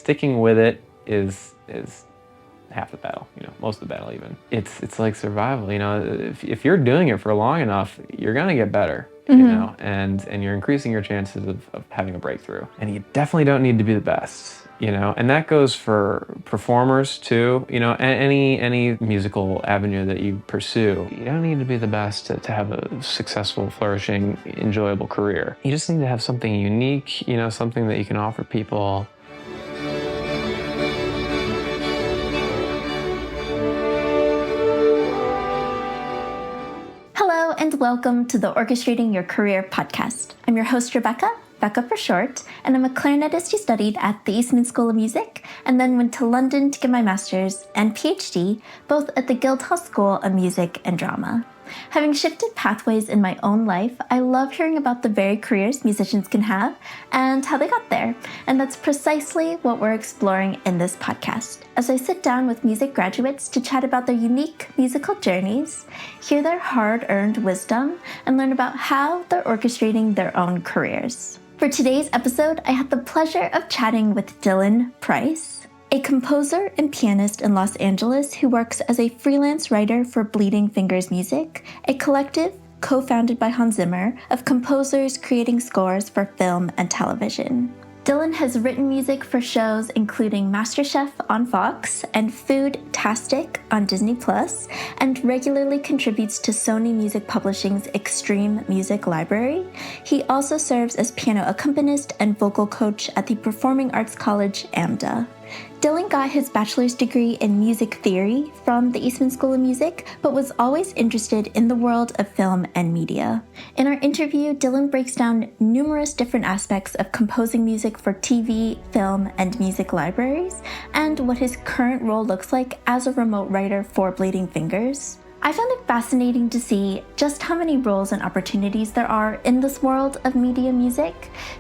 sticking with it is half the battle, most of the battle even. It's like survival, if you're doing it for long enough, you're gonna get better, and you're increasing your chances of having a breakthrough. And you definitely don't need to be the best, and that goes for performers too, any musical avenue that you pursue. You don't need to be the best to have a successful, flourishing, enjoyable career. You just need to have something unique, something that you can offer people. And welcome to the Orchestrating Your Career podcast. I'm your host, Rebecca for short, and I'm a clarinetist who studied at the Eastman School of Music and then went to London to get my master's and PhD, both at the Guildhall School of Music and Drama. Having shifted pathways in my own life, I love hearing about the varied careers musicians can have and how they got there. And that's precisely what we're exploring in this podcast, as I sit down with music graduates to chat about their unique musical journeys, hear their hard-earned wisdom, and learn about how they're orchestrating their own careers. For today's episode, I had the pleasure of chatting with Dylan Price, a composer and pianist in Los Angeles who works as a freelance writer for Bleeding Fingers Music, a collective co-founded by Hans Zimmer of composers creating scores for film and television. Dylan has written music for shows including MasterChef on Fox and Foodtastic on Disney+, and regularly contributes to Sony Music Publishing's Extreme Music Library. He also serves as piano accompanist and vocal coach at the Performing Arts College, AMDA. Dylan got his bachelor's degree in music theory from the Eastman School of Music, but was always interested in the world of film and media. In our interview, Dylan breaks down numerous different aspects of composing music for TV, film, and music libraries, and what his current role looks like as a remote writer for Bleeding Fingers. I found it fascinating to see just how many roles and opportunities there are in this world of media music.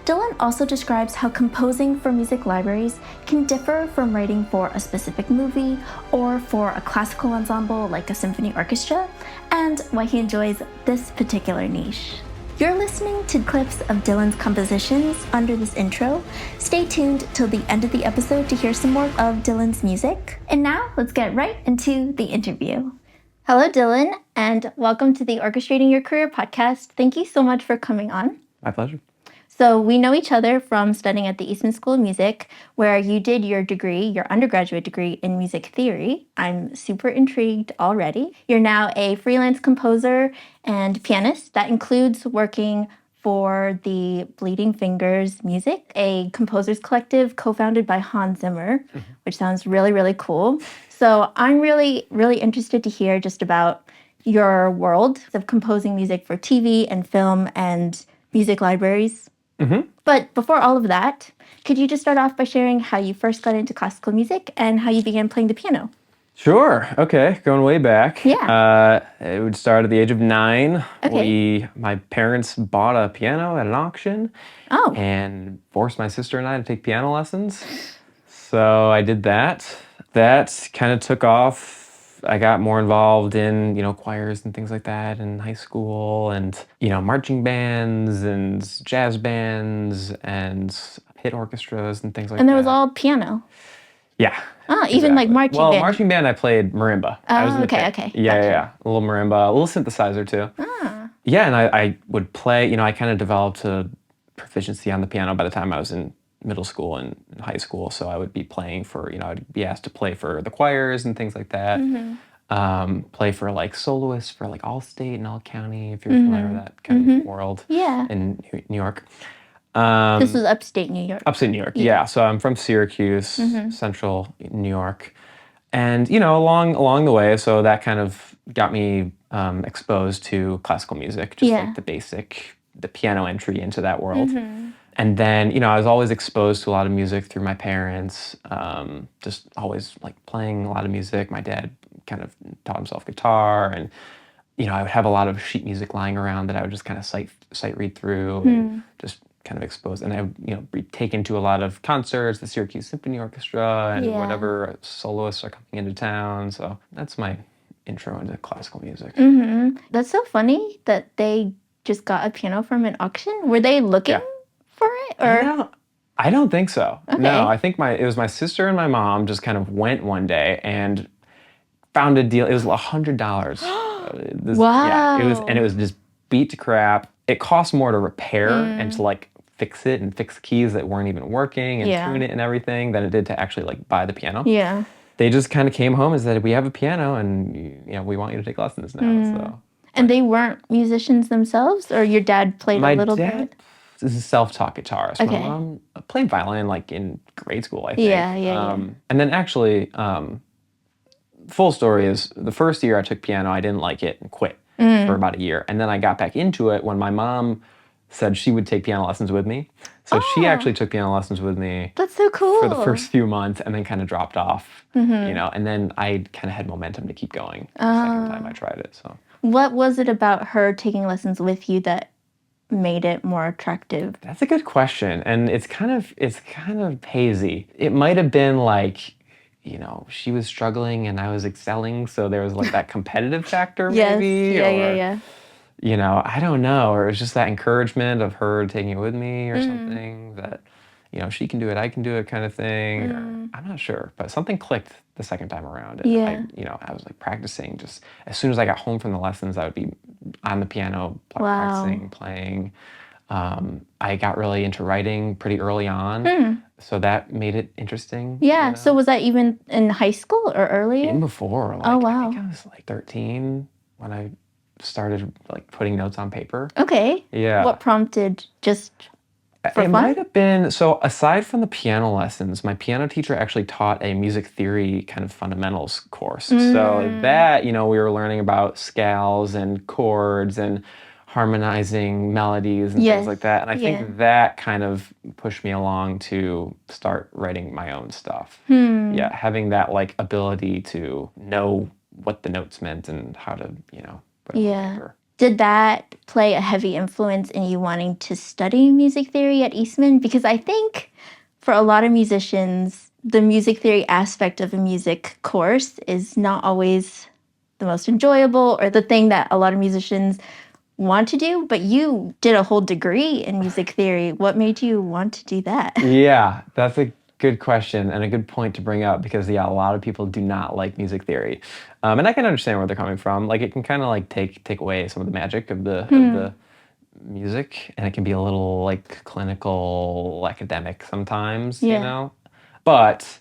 Dylan also describes how composing for music libraries can differ from writing for a specific movie or for a classical ensemble like a symphony orchestra, and why he enjoys this particular niche. You're listening to clips of Dylan's compositions under this intro. Stay tuned till the end of the episode to hear some more of Dylan's music. And now, let's get right into the interview. Hello, Dylan, and welcome to the Orchestrating Your Career podcast. Thank you so much for coming on. My pleasure. So we know each other from studying at the Eastman School of Music, where you did your degree, your undergraduate degree in music theory. I'm super intrigued already. You're now a freelance composer and pianist. That includes working for the Bleeding Fingers Music, a composers collective co-founded by Hans Zimmer, which sounds really, really cool. So I'm really, really interested to hear just about your world of composing music for TV and film and music libraries. But before all of that, could you just start off by sharing how you first got into classical music and how you began playing the piano? Sure. Okay. Going way back. Yeah. It would start at the age of 9. Okay. My parents bought a piano at an auction. Oh. And forced my sister and I to take piano lessons. So I did that. That kind of took off. I got more involved in, choirs and things like that in high school, and, marching bands and jazz bands and pit orchestras and things like that. And there was all piano. Yeah. Oh, even like marching band. Well, marching band, I played marimba. I was in the pit. Okay. Yeah. A little marimba, a little synthesizer too. Yeah, and I would play, I kind of developed a proficiency on the piano by the time I was in middle school and high school. So I would be playing for, I'd be asked to play for the choirs and things like that. Play for like soloists for like All-State and All-County, if you're familiar with that kind of world. Yeah. In New York. This was upstate New York. Upstate New York, yeah. So I'm from Syracuse, central New York. And, along the way, so that kind of got me exposed to classical music, just like the piano entry into that world. And then, I was always exposed to a lot of music through my parents, just always like playing a lot of music. My dad kind of taught himself guitar, and, I would have a lot of sheet music lying around that I would just kind of sight read through and just kind of exposed. And I would, be taken to a lot of concerts, the Syracuse Symphony Orchestra and whatever soloists are coming into town. So that's my intro into classical music. That's so funny that they just got a piano from an auction. Were they looking for it? Or I don't think so. Okay. No, I think it was my sister and my mom just kind of went one day and found a deal. It was $100. Wow. Yeah, it was just beat to crap. It cost more to repair and to like fix it and fix keys that weren't even working and tune it and everything than it did to actually like buy the piano. Yeah. They just kind of came home and said, we have a piano and we want you to take lessons now. So. And they weren't musicians themselves, or your dad played a little bit? My dad is a self-taught guitarist. Okay. My mom played violin like in grade school, I think. Yeah. And then actually, full story is the first year I took piano, I didn't like it and quit for about a year. And then I got back into it when my mom said she would take piano lessons with me. So she actually took piano lessons with me. That's so cool. For the first few months and then kind of dropped off, and then I kind of had momentum to keep going the second time I tried it. So. What was it about her taking lessons with you that made it more attractive? That's a good question, and it's kind of hazy. It might have been like, she was struggling and I was excelling, so there was like that competitive factor, maybe. Yeah. I don't know, or it was just that encouragement of her taking it with me, or something that, she can do it, I can do it, kind of thing. Or, I'm not sure, but something clicked the second time around. And I was like practicing. Just as soon as I got home from the lessons, I would be on the piano, practicing, playing. I got really into writing pretty early on, so that made it interesting. Yeah. So was that even in high school or earlier? Even before. Like, I think I was like 13 when I started like putting notes on paper. Okay. Yeah. What prompted just for fun? It might have been, so aside from the piano lessons, my piano teacher actually taught a music theory kind of fundamentals course. So that, we were learning about scales and chords and harmonizing melodies and things like that. And I think that kind of pushed me along to start writing my own stuff. Yeah, having that like ability to know what the notes meant and how to, put it on paper. Did that play a heavy influence in you wanting to study music theory at Eastman? Because I think for a lot of musicians, the music theory aspect of a music course is not always the most enjoyable or the thing that a lot of musicians want to do, but you did a whole degree in music theory. What made you want to do that? Yeah, that's a good question and a good point to bring up because, a lot of people do not like music theory. And I can understand where they're coming from. Like, it can kind of like take away some of the magic of the music, and it can be a little like clinical, academic sometimes, But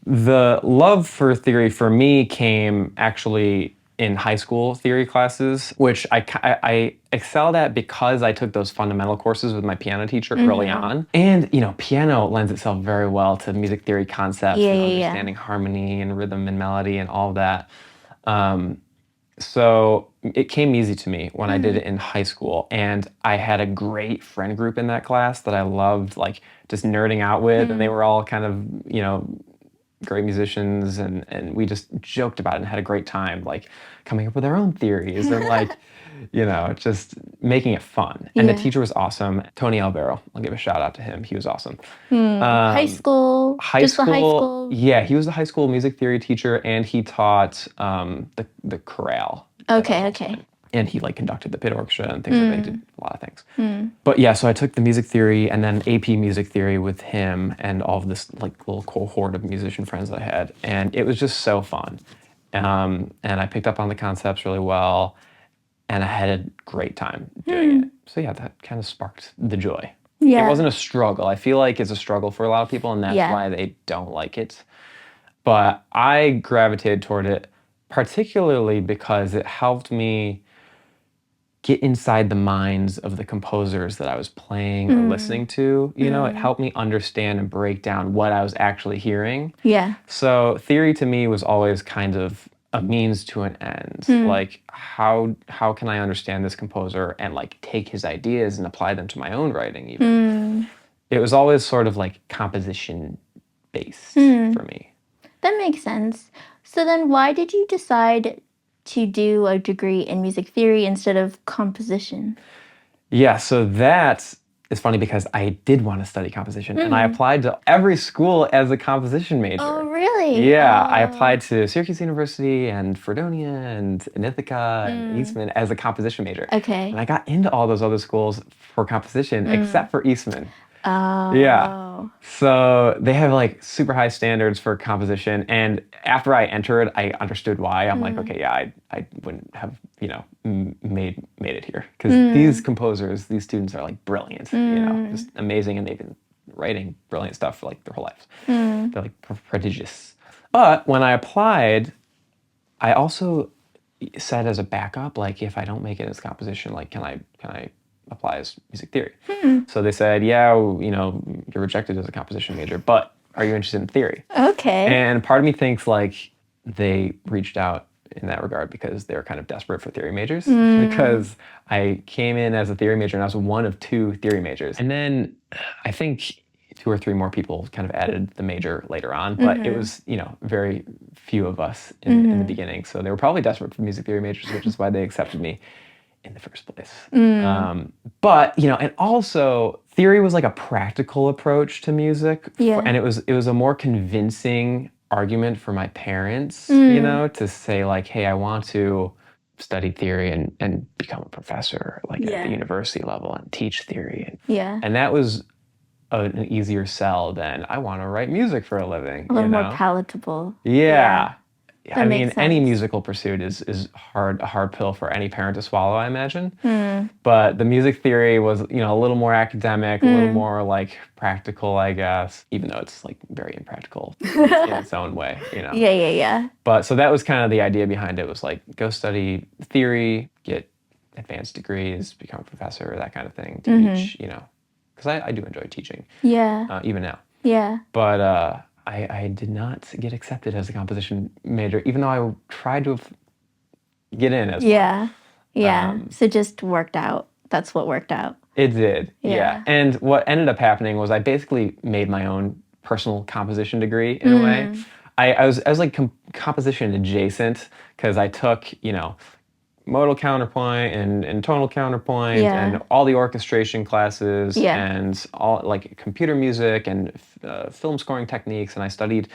the love for theory for me came actually in high school theory classes, which I excelled at because I took those fundamental courses with my piano teacher early on. And, piano lends itself very well to music theory concepts and understanding harmony and rhythm and melody and all of that. So it came easy to me when I did it in high school. And I had a great friend group in that class that I loved, like, just nerding out with. And they were all kind of, great musicians, and we just joked about it and had a great time, like coming up with our own theories and like, just making it fun. And the teacher was awesome. Tony Albero, I'll give a shout out to him. He was awesome. High school? Just the high school? Yeah, he was the high school music theory teacher, and he taught the chorale. Okay. And he like conducted the pit orchestra and things like that. He did a lot of things. But yeah, so I took the music theory and then AP music theory with him and all of this like little cohort of musician friends that I had. And it was just so fun. And I picked up on the concepts really well, and I had a great time doing it. So yeah, that kind of sparked the joy. Yeah. It wasn't a struggle. I feel like it's a struggle for a lot of people, and that's why they don't like it. But I gravitated toward it particularly because it helped me get inside the minds of the composers that I was playing or listening to. It helped me understand and break down what I was actually hearing. Yeah. So theory to me was always kind of a means to an end. Like, how can I understand this composer and like take his ideas and apply them to my own writing even? It was always sort of like composition based for me. That makes sense. So then why did you decide to do a degree in music theory instead of composition? Yeah, so that is funny because I did want to study composition, and I applied to every school as a composition major. Oh, really? Yeah, I applied to Syracuse University and Fredonia and Ithaca and Eastman as a composition major. Okay. And I got into all those other schools for composition except for Eastman. Oh. Yeah. So they have like super high standards for composition. And after I entered, I understood why. I'm like, okay, yeah, I wouldn't have, made it here. Because these composers, these students are like brilliant, just amazing. And they've been writing brilliant stuff for like their whole lives. They're like prodigious. But when I applied, I also said as a backup, like if I don't make it as composition, like can I apply as music theory? So they said, yeah, you're rejected as a composition major, but are you interested in theory? Okay. And part of me thinks like they reached out in that regard because they were kind of desperate for theory majors because I came in as a theory major and I was one of 2 theory majors. And then I think 2 or 3 more people kind of added the major later on, but it was, very few of us in the beginning. So they were probably desperate for music theory majors, which is why they accepted me in the first place. But, and also theory was like a practical approach to music. Yeah. And it was a more convincing argument for my parents, to say like, hey, I want to study theory and become a professor like at the university level and teach theory. And that was an easier sell than I want to write music for a living. A little more palatable. Yeah. That I mean, makes any sense. musical pursuit is a hard pill for any parent to swallow, I imagine. But the music theory was, a little more academic, a little more like practical, I guess, even though it's like very impractical in its own way, Yeah. But so that was kind of the idea behind it, was like go study theory, get advanced degrees, become a professor, that kind of thing, teach, because I do enjoy teaching. Yeah. Even now. Yeah. But I did not get accepted as a composition major, even though I tried to get in as one. Yeah. So it just worked out. That's what worked out. It did. Yeah. And what ended up happening was I basically made my own personal composition degree in a way. I was like composition adjacent because I took, modal counterpoint and tonal counterpoint and all the orchestration classes and all like computer music and film scoring techniques. And I studied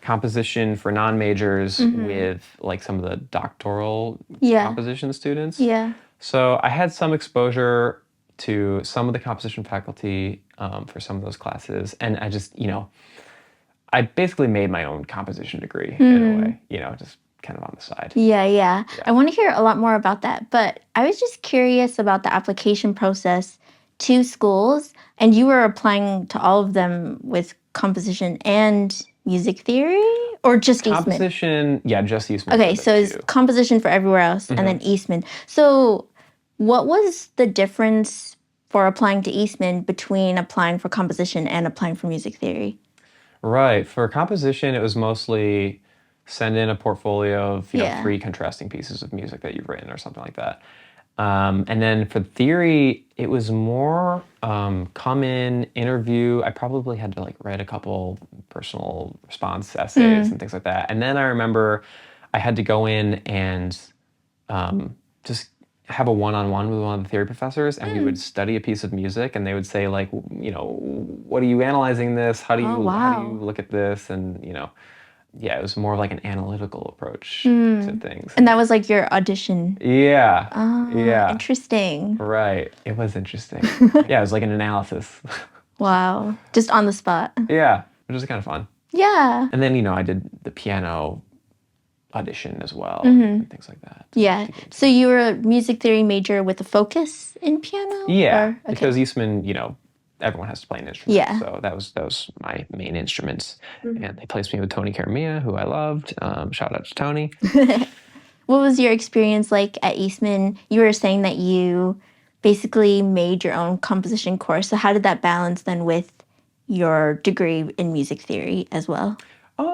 composition for non-majors with like some of the doctoral composition students. Yeah. So I had some exposure to some of the composition faculty for some of those classes. And I just, I basically made my own composition degree in a way, just kind of on the side. Yeah. I want to hear a lot more about that, but I was just curious about the application process to schools, and you were applying to all of them with composition and music theory, or just Eastman? Composition, just Eastman. Okay, so it's composition for everywhere else, and then Eastman. So what was the difference for applying to Eastman between applying for composition and applying for music theory? Right. For composition, it was mostly send in a portfolio of 3 contrasting pieces of music that you've written or something like that. And then for theory, it was more come in, interview. I probably had to like write a couple personal response essays and things like that. And then I remember I had to go in and just have a one-on-one with one of the theory professors, and we would study a piece of music, and they would say like, what are you analyzing this? How do you look at this? And it was more like an analytical approach to things. And that was like your audition. Yeah. Oh, yeah. Interesting. Right. It was interesting. It was like an analysis. Wow. Just on the spot. Yeah, which was kind of fun. Yeah. And then, I did the piano audition as well and things like that. Yeah. So you were a music theory major with a focus in piano? Yeah, because Eastman, everyone has to play an instrument. Yeah. So that was my main instruments. And they placed me with Tony Caramia, who I loved. Shout out to Tony. What was your experience like at Eastman? You were saying that you basically made your own composition course. So how did that balance then with your degree in music theory as well?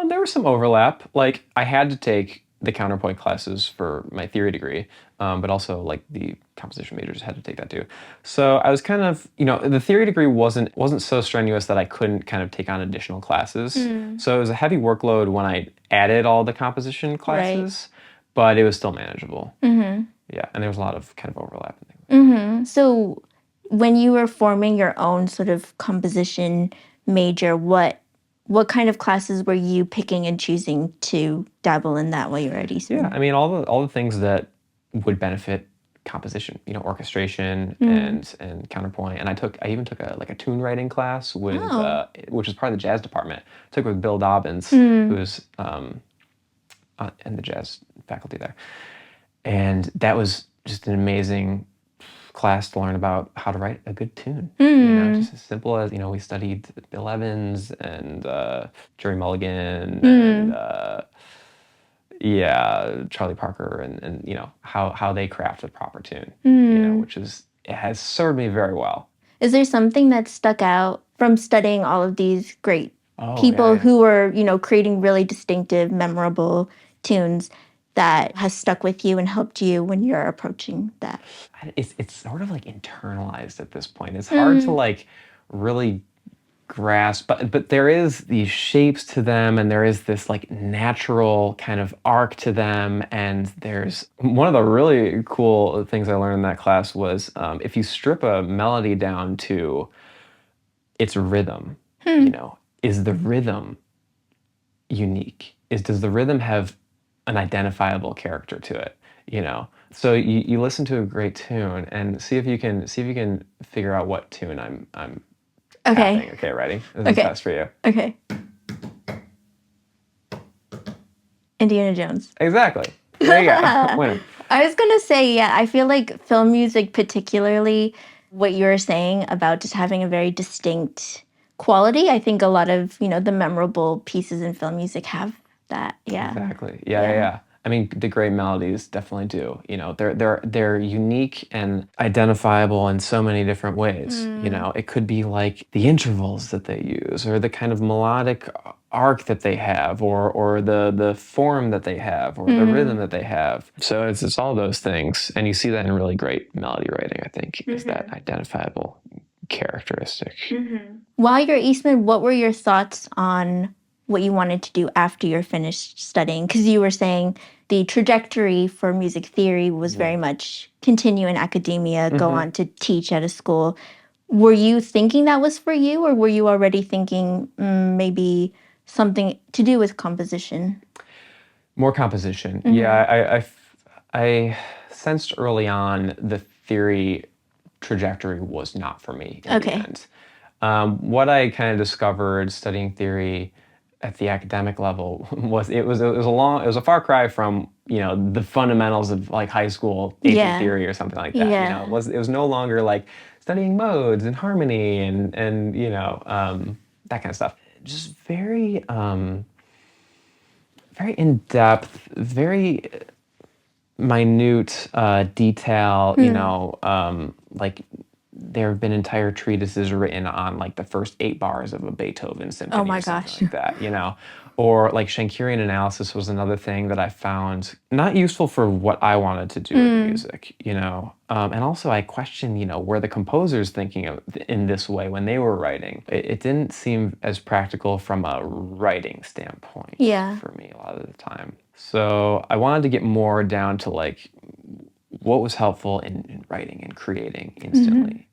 There was some overlap. Like I had to take the counterpoint classes for my theory degree, but also like the composition majors had to take that too. So I was kind of, the theory degree wasn't so strenuous that I couldn't kind of take on additional classes. So it was a heavy workload when I added all the composition classes, but it was still manageable. Yeah, and there was a lot of kind of overlap and things. So when you were forming your own sort of composition major, what kind of classes were you picking and choosing to dabble in that while you were at Eastman? Yeah, I mean all the things that would benefit composition, orchestration and counterpoint. And I even took a tune writing class with which is part of the jazz department. I took it with Bill Dobbins, who's in the jazz faculty there. And that was just an amazing class to learn about how to write a good tune. Just as simple as, we studied Bill Evans and Jerry Mulligan and Charlie Parker and how they craft a proper tune, which it has served me very well. Is there something that stuck out from studying all of these great people who were, creating really distinctive, memorable tunes that has stuck with you and helped you when you're approaching that? It's sort of like internalized at this point. It's hard to like really grasp, but there is these shapes to them, and there is this like natural kind of arc to them. And there's one of the really cool things I learned in that class was if you strip a melody down to its rhythm, is the rhythm unique? Does the rhythm have an identifiable character to it? So you listen to a great tune and see if you can figure out what tune I'm okay. tapping. Okay, ready? This is best for you. Okay. Indiana Jones. Exactly. There you go. Winner. I was gonna say, I feel like film music, particularly what you were saying about just having a very distinct quality. I think a lot of, the memorable pieces in film music have that. Yeah. Exactly. Yeah. I mean, the great melodies definitely do. They're unique and identifiable in so many different ways. It could be like the intervals that they use, or the kind of melodic arc that they have, or the form that they have, or the rhythm that they have. So it's all those things, and you see that in really great melody writing. I think is that identifiable characteristic. While you're at Eastman, what were your thoughts on what you wanted to do after you're finished studying? Because you were saying the trajectory for music theory was very much continue in academia, go on to teach at a school. Were you thinking that was for you, or were you already thinking maybe something to do with composition? More composition. Yeah, I sensed early on the theory trajectory was not for me in the end. What I kind of discovered studying theory at the academic level was it was a far cry from the fundamentals of like high school AP theory or something like that. It was no longer like studying modes and harmony and that kind of stuff. Just very very in depth, very minute detail. Like there have been entire treatises written on like the first 8 bars of a Beethoven symphony. Oh my or something gosh. like that, or like Schenkerian analysis was another thing that I found not useful for what I wanted to do with music, and also I questioned, were the composers thinking of in this way when they were writing? It didn't seem as practical from a writing standpoint for me a lot of the time. So I wanted to get more down to like what was helpful in writing and creating instantly.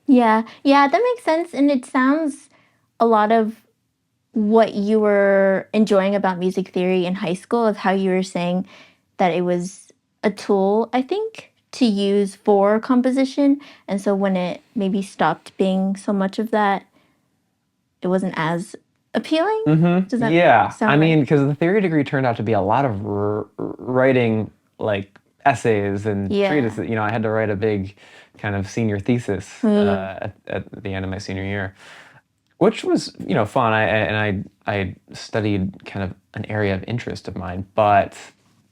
Yeah, that makes sense. And it sounds a lot of what you were enjoying about music theory in high school, of how you were saying that it was a tool, I think, to use for composition. And so when it maybe stopped being so much of that, it wasn't as appealing? Does that sound I mean, right? because the theory degree turned out to be a lot of writing like essays and treatises. I had to write a big kind of senior thesis at the end of my senior year, which was fun. I studied kind of an area of interest of mine, but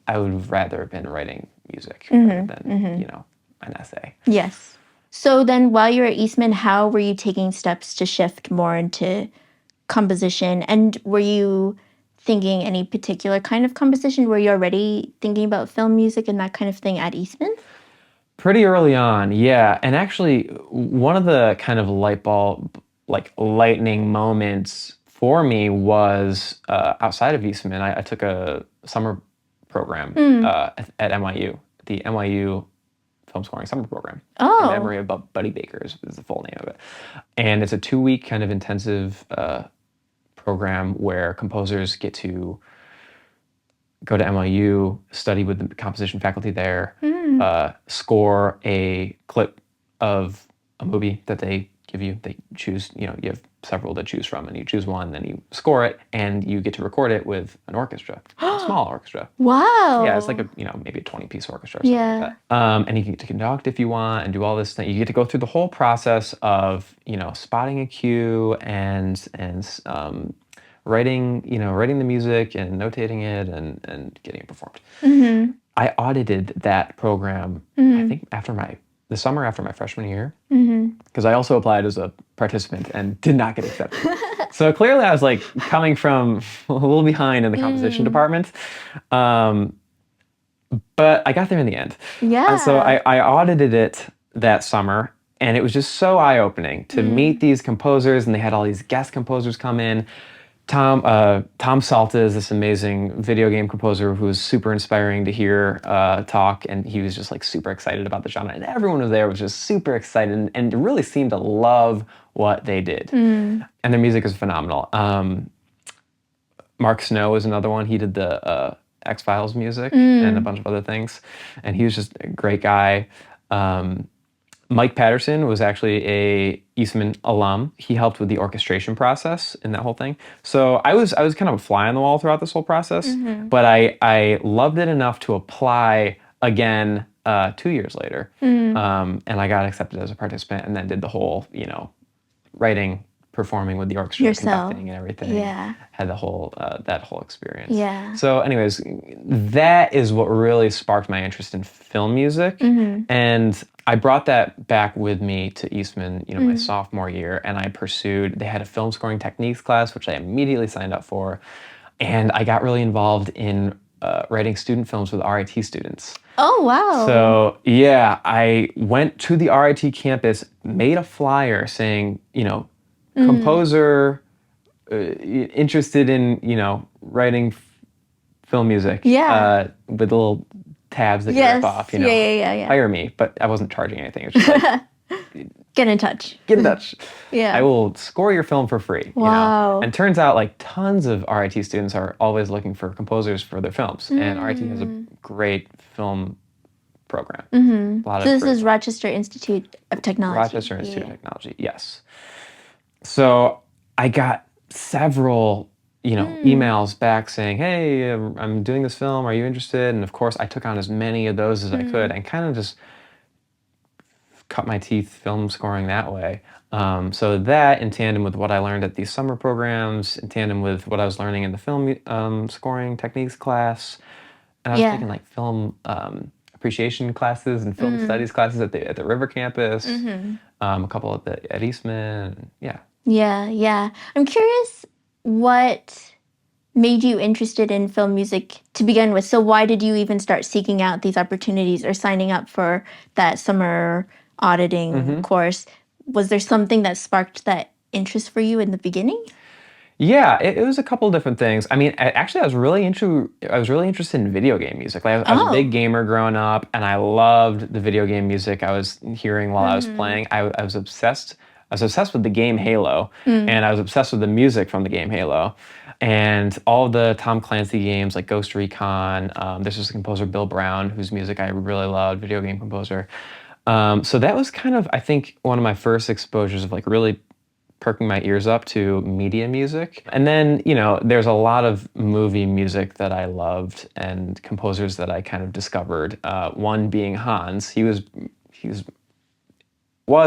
I would rather have been writing music rather than an essay. Yes. So then while you were at Eastman, how were you taking steps to shift more into composition? And were you thinking any particular kind of composition? Were you already thinking about film music and that kind of thing at Eastman? Pretty early on, yeah. And actually, one of the kind of lightning moments for me was outside of Eastman. I took a summer program at NYU, the NYU Film Scoring Summer Program. Oh. In memory of Buddy Baker is the full name of it. And it's a 2-week kind of intensive program where composers get to go to NYU, study with the composition faculty there, score a clip of a movie that they give you. They choose, you have several to choose from, and you choose one, then you score it, and you get to record it with an orchestra, a small orchestra. Wow. Yeah, it's like maybe a 20-piece orchestra or something like that. And you get to conduct if you want and do all this thing. You get to go through the whole process of, spotting a cue and writing the music and notating it and getting it performed. I audited that program, I think the summer after my freshman year, because I also applied as a participant and did not get accepted. So clearly I was like coming from a little behind in the composition department. But I got there in the end. Yeah. And so I audited it that summer, and it was just so eye-opening to meet these composers, and they had all these guest composers come in. Tom Salta is this amazing video game composer who was super inspiring to hear talk, and he was just like super excited about the genre, and everyone was there was just super excited and really seemed to love what they did. And their music is phenomenal. Mark Snow is another one. He did the X-Files music and a bunch of other things, and he was just a great guy. Mike Patterson was actually a Eastman alum. He helped with the orchestration process in that whole thing. So I was kind of a fly on the wall throughout this whole process, but I loved it enough to apply again 2 years later. And I got accepted as a participant, and then did the whole, writing, performing with the orchestra, conducting and everything. Yeah. Had the whole that whole experience. Yeah. So anyways, that is what really sparked my interest in film music. And I brought that back with me to Eastman, my sophomore year, and they had a film scoring techniques class, which I immediately signed up for. And I got really involved in writing student films with RIT students. Oh, wow. So yeah, I went to the RIT campus, made a flyer saying, composer interested in, writing film music. Yeah. With little tabs that you rip off, Yeah. hire me, but I wasn't charging anything. It's just like, Get in touch. get in touch. Yeah. I will score your film for free. Wow. And turns out like tons of RIT students are always looking for composers for their films. And RIT has a great film program. So this is Rochester Institute of Technology. Rochester Institute of Technology, yes. So I got several emails back saying, hey, I'm doing this film, are you interested? And of course I took on as many of those as I could and kind of just cut my teeth film scoring that way. So that, in tandem with what I learned at these summer programs, in tandem with what I was learning in the film scoring techniques class, and I was taking like film appreciation classes and film studies classes at the River campus, a couple at Eastman, Yeah. I'm curious what made you interested in film music to begin with. So why did you even start seeking out these opportunities or signing up for that summer auditing course? Was there something that sparked that interest for you in the beginning? Yeah, it was a couple of different things. I mean, I was really interested in video game music. Like, I was a big gamer growing up, and I loved the video game music I was hearing while I was playing. I was obsessed. I was obsessed with the game Halo, and I was obsessed with the music from the game Halo, and all of the Tom Clancy games like Ghost Recon. There's this composer Bill Brown, whose music I really loved, video game composer. So that was kind of, I think, one of my first exposures of like really perking my ears up to media music. And then, there's a lot of movie music that I loved and composers that I kind of discovered. One being Hans. He was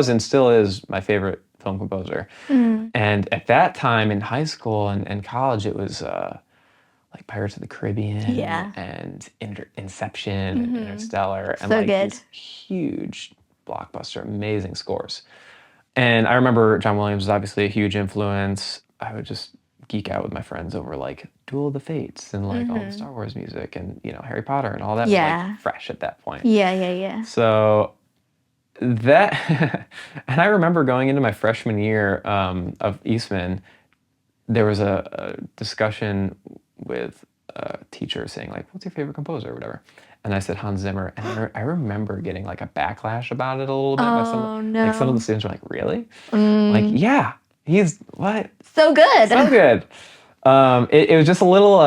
and still is my favorite film composer. And at that time in high school and college, it was like Pirates of the Caribbean and Inception and Interstellar and these huge blockbuster, amazing scores. And I remember John Williams was obviously a huge influence. I would just geek out with my friends over like Duel of the Fates and like all the Star Wars music and Harry Potter and all that was like fresh at that point. Yeah. So that, and I remember going into my freshman year of Eastman, there was a discussion with a teacher saying like, what's your favorite composer or whatever? And I said Hans Zimmer, and I remember getting like a backlash about it a little bit. Oh, no. Like some of the students were like, really? Like, yeah, he's what? So good. So good. It was just a little,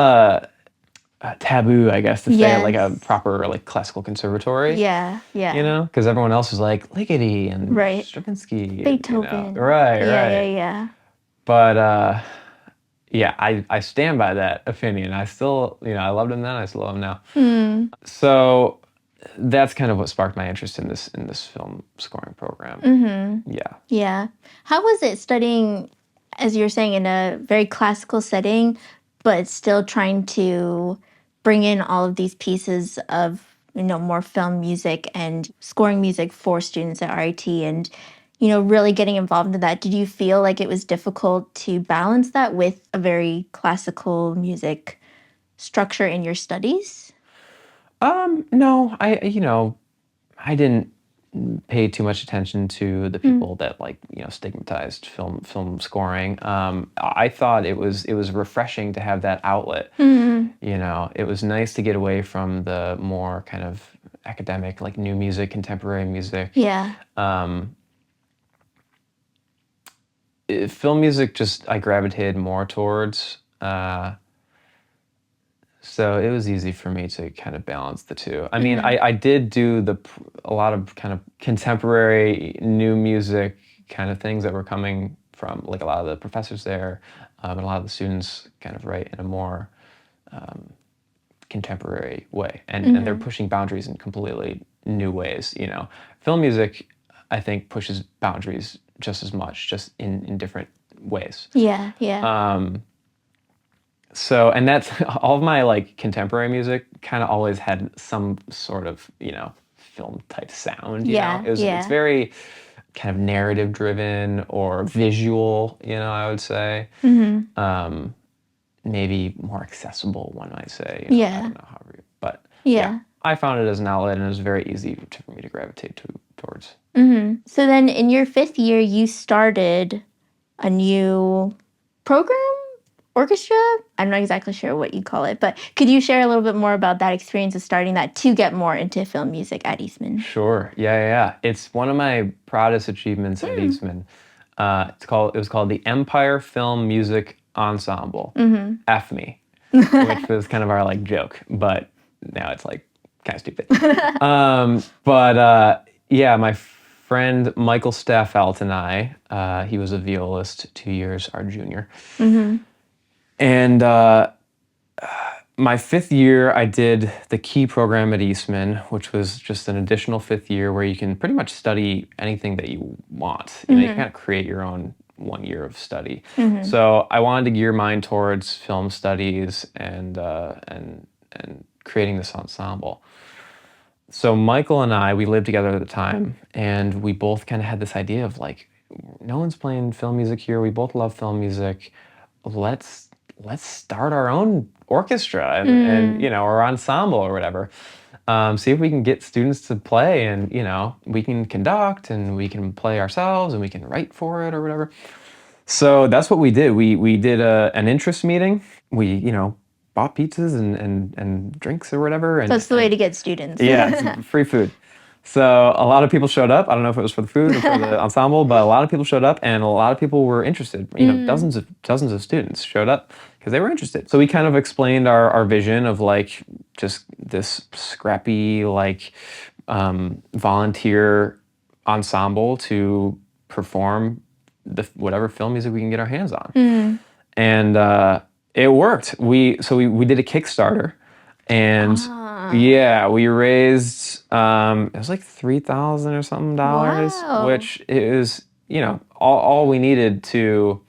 taboo, I guess, to stay at like a Yes. proper like classical conservatory. Yeah, yeah. You know, because everyone else was like Ligeti and Right. Stravinsky, Beethoven. right, Yeah, right. yeah. But yeah, I stand by that opinion. I still, I loved him then. I still love him now. So that's kind of what sparked my interest in this film scoring program. Yeah. Yeah. How was it studying, as you're saying, in a very classical setting, but still trying to bring in all of these pieces of, more film music and scoring music for students at RIT and, really getting involved in that? Did you feel like it was difficult to balance that with a very classical music structure in your studies? No, I didn't pay too much attention to the people that like stigmatized film scoring. I thought it was refreshing to have that outlet. It was nice to get away from the more kind of academic like new music, contemporary music. Yeah. Film music just I gravitated more towards. So it was easy for me to kind of balance the two. I mean, I did do a lot of kind of contemporary new music kind of things that were coming from like a lot of the professors there, and a lot of the students kind of write in a more contemporary way, and they're pushing boundaries in completely new ways. Film music, I think, pushes boundaries just as much, just in different ways. Yeah, yeah. So, and that's all of my like contemporary music kind of always had some sort of, film type sound, Yeah, It's yeah. very kind of narrative driven or visual, I would say. Maybe more accessible, one might say. I Yeah. don't know how, but Yeah. I found it as an outlet and it was very easy for me to gravitate towards. So then in your 5th year, you started a new program, orchestra? I'm not exactly sure what you call it, but could you share a little bit more about that experience of starting that to get more into film music at Eastman? Sure. Yeah. It's one of my proudest achievements at Eastman. It was called the Empire Film Music Ensemble. F me, which was kind of our like joke, but now it's like kind of stupid. But yeah, my friend Michael Staffelt and I, he was a violist 2 years our junior, and my 5th year, I did the key program at Eastman, which was just an additional 5th year where you can pretty much study anything that you want. You can kind of create your own 1 year of study. So I wanted to gear mine towards film studies and creating this ensemble. So Michael and I, we lived together at the time, and we both kind of had this idea of like, no one's playing film music here. We both love film music. Let's start our own orchestra and or ensemble or whatever. See if we can get students to play, and we can conduct and we can play ourselves and we can write for it or whatever. So that's what we did. We did an interest meeting. We bought pizzas and drinks or whatever. And That's the way to get students. yeah, it's free food. So a lot of people showed up. I don't know if it was for the food or for the ensemble, but a lot of people showed up, and a lot of people were interested. Dozens of students showed up because they were interested. So we kind of explained our vision of like just this scrappy like volunteer ensemble to perform whatever film music we can get our hands on, and it worked. We did a Kickstarter. And yeah, we raised it was like $3,000 or something dollars, Wow. which is all we needed to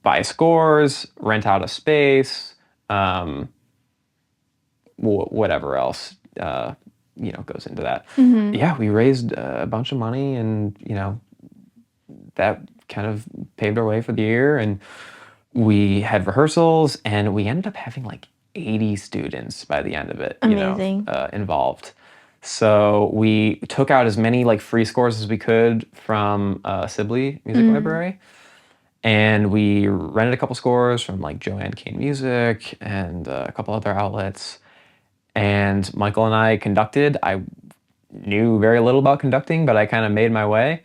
buy scores, rent out a space, whatever else goes into that. Yeah, we raised a bunch of money, and that kind of paved our way for the year. And we had rehearsals, and we ended up having like 80 students by the end of it, Amazing. Involved. So we took out as many like free scores as we could from Sibley Music Library, and we rented a couple scores from like Joanne Kane Music and a couple other outlets. And Michael and I conducted. I knew very little about conducting, but I kind of made my way.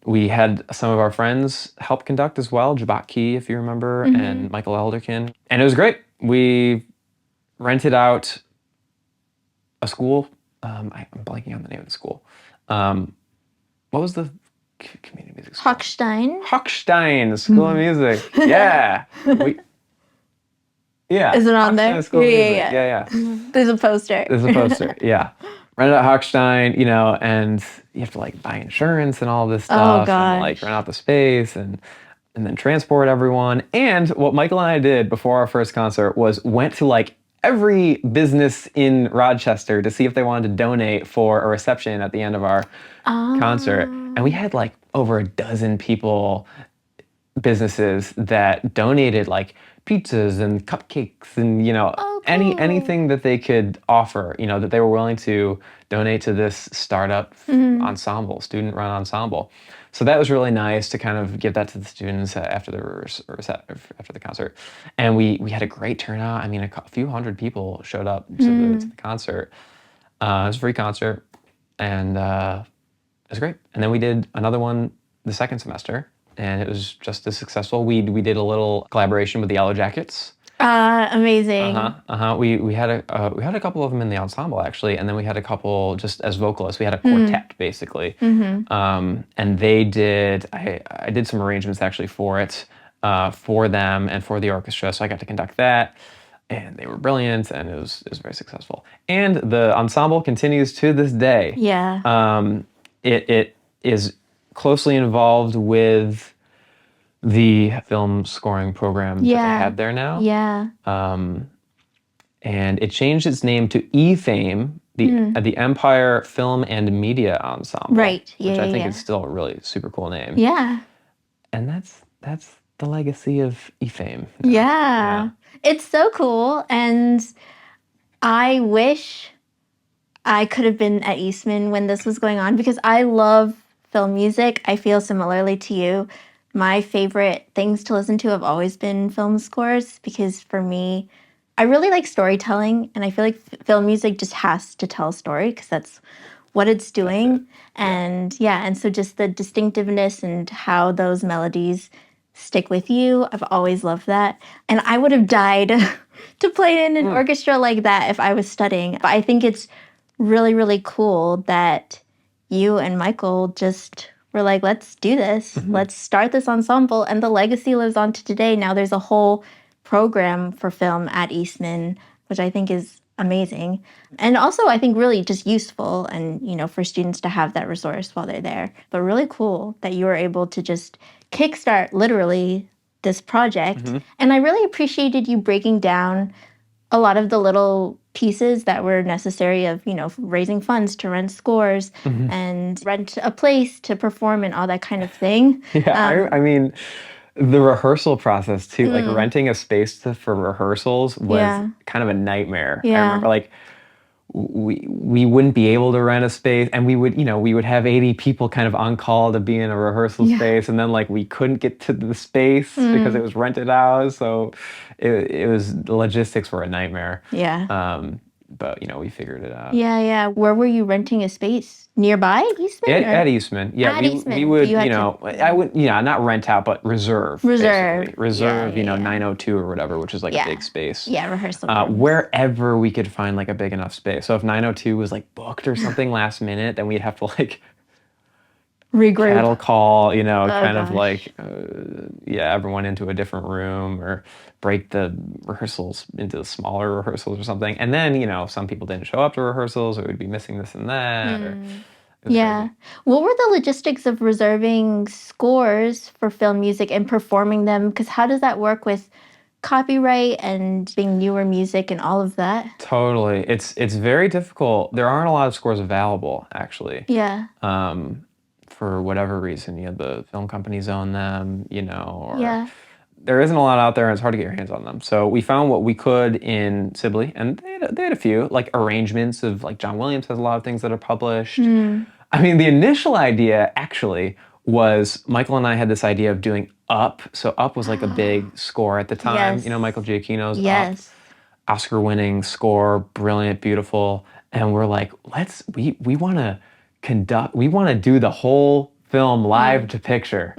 We had some of our friends help conduct as well, Jabot Key, if you remember, and Michael Elderkin. And it was great. We rented out a school. I'm blanking on the name of the school. What was the community music school? Hochstein School of Music. Yeah. Yeah. Is it on there? Yeah. There's a poster. Yeah. Rented out Hochstein, and you have to like buy insurance and all this stuff. Oh, gosh. And like rent out the space and then transport everyone. And what Michael and I did before our first concert was went to like every business in Rochester to see if they wanted to donate for a reception at the end of our concert. And we had like over a dozen businesses that donated like pizzas and cupcakes and cool. anything that they could offer, that they were willing to donate to this startup ensemble, student run ensemble. So that was really nice to kind of give that to the students after the concert. And we had a great turnout. I mean, a few hundred people showed up to the concert. It was a free concert, and it was great. And then we did another one the second semester, and it was just as successful. We did a little collaboration with the Yellow Jackets. Amazing. We had a couple of them in the ensemble actually, and then we had a couple just as vocalists. We had a quartet basically, and they did. I did some arrangements actually for it, for them and for the orchestra. So I got to conduct that, and they were brilliant, and it was very successful. And the ensemble continues to this day. Yeah. It is closely involved with the film scoring program that they have there now. Yeah. And it changed its name to eFame, the Empire Film and Media Ensemble. Right. Which I think is still a really super cool name. Yeah. And that's the legacy of eFame. Yeah. It's so cool. And I wish I could have been at Eastman when this was going on because I love film music. I feel similarly to you. My favorite things to listen to have always been film scores because for me, I really like storytelling, and I feel like film music just has to tell a story because that's what it's doing. And so just the distinctiveness and how those melodies stick with you, I've always loved that. And I would have died to play in an orchestra like that if I was studying. But I think it's really, really cool that you and Michael just were like, let's do this. Let's start this ensemble. And the legacy lives on to today. Now there's a whole program for film at Eastman, which I think is amazing. And also I think really just useful and, for students to have that resource while they're there. But really cool that you were able to just kickstart literally this project. And I really appreciated you breaking down a lot of the little pieces that were necessary of, raising funds to rent scores and rent a place to perform and all that kind of thing. Yeah, I mean, the rehearsal process too, like renting a space for rehearsals was kind of a nightmare. I remember like we wouldn't be able to rent a space, and we would have 80 people kind of on call to be in a rehearsal space, and then like we couldn't get to the space because it was rented out. So it was, the logistics were a nightmare. But we figured it out. Where were you renting a space? Nearby Eastman? At Eastman. Yeah, we would, I would, not rent out, but reserve. Basically. Reserve, 902 or whatever, which is like a big space. Yeah, rehearsal. Wherever we could find like a big enough space. So if 902 was like booked or something last minute, then we'd have to like regroup, cattle call, of like, everyone into a different room, or break the rehearsals into smaller rehearsals or something. And then, some people didn't show up to rehearsals, or we'd be missing this and that. Crazy. What were the logistics of reserving scores for film music and performing them? Because how does that work with copyright and being newer music and all of that? Totally. It's very difficult. There aren't a lot of scores available, actually. For whatever reason, the film companies own them, or there isn't a lot out there, and it's hard to get your hands on them. So we found what we could in Sibley, and they had a few, like arrangements of, like John Williams has a lot of things that are published. I mean, the initial idea actually was Michael and I had this idea of doing Up. So Up was like a big score at the time, Michael Giacchino's Up. Oscar-winning score, brilliant, beautiful. And we're like, we want to do the whole film live to picture,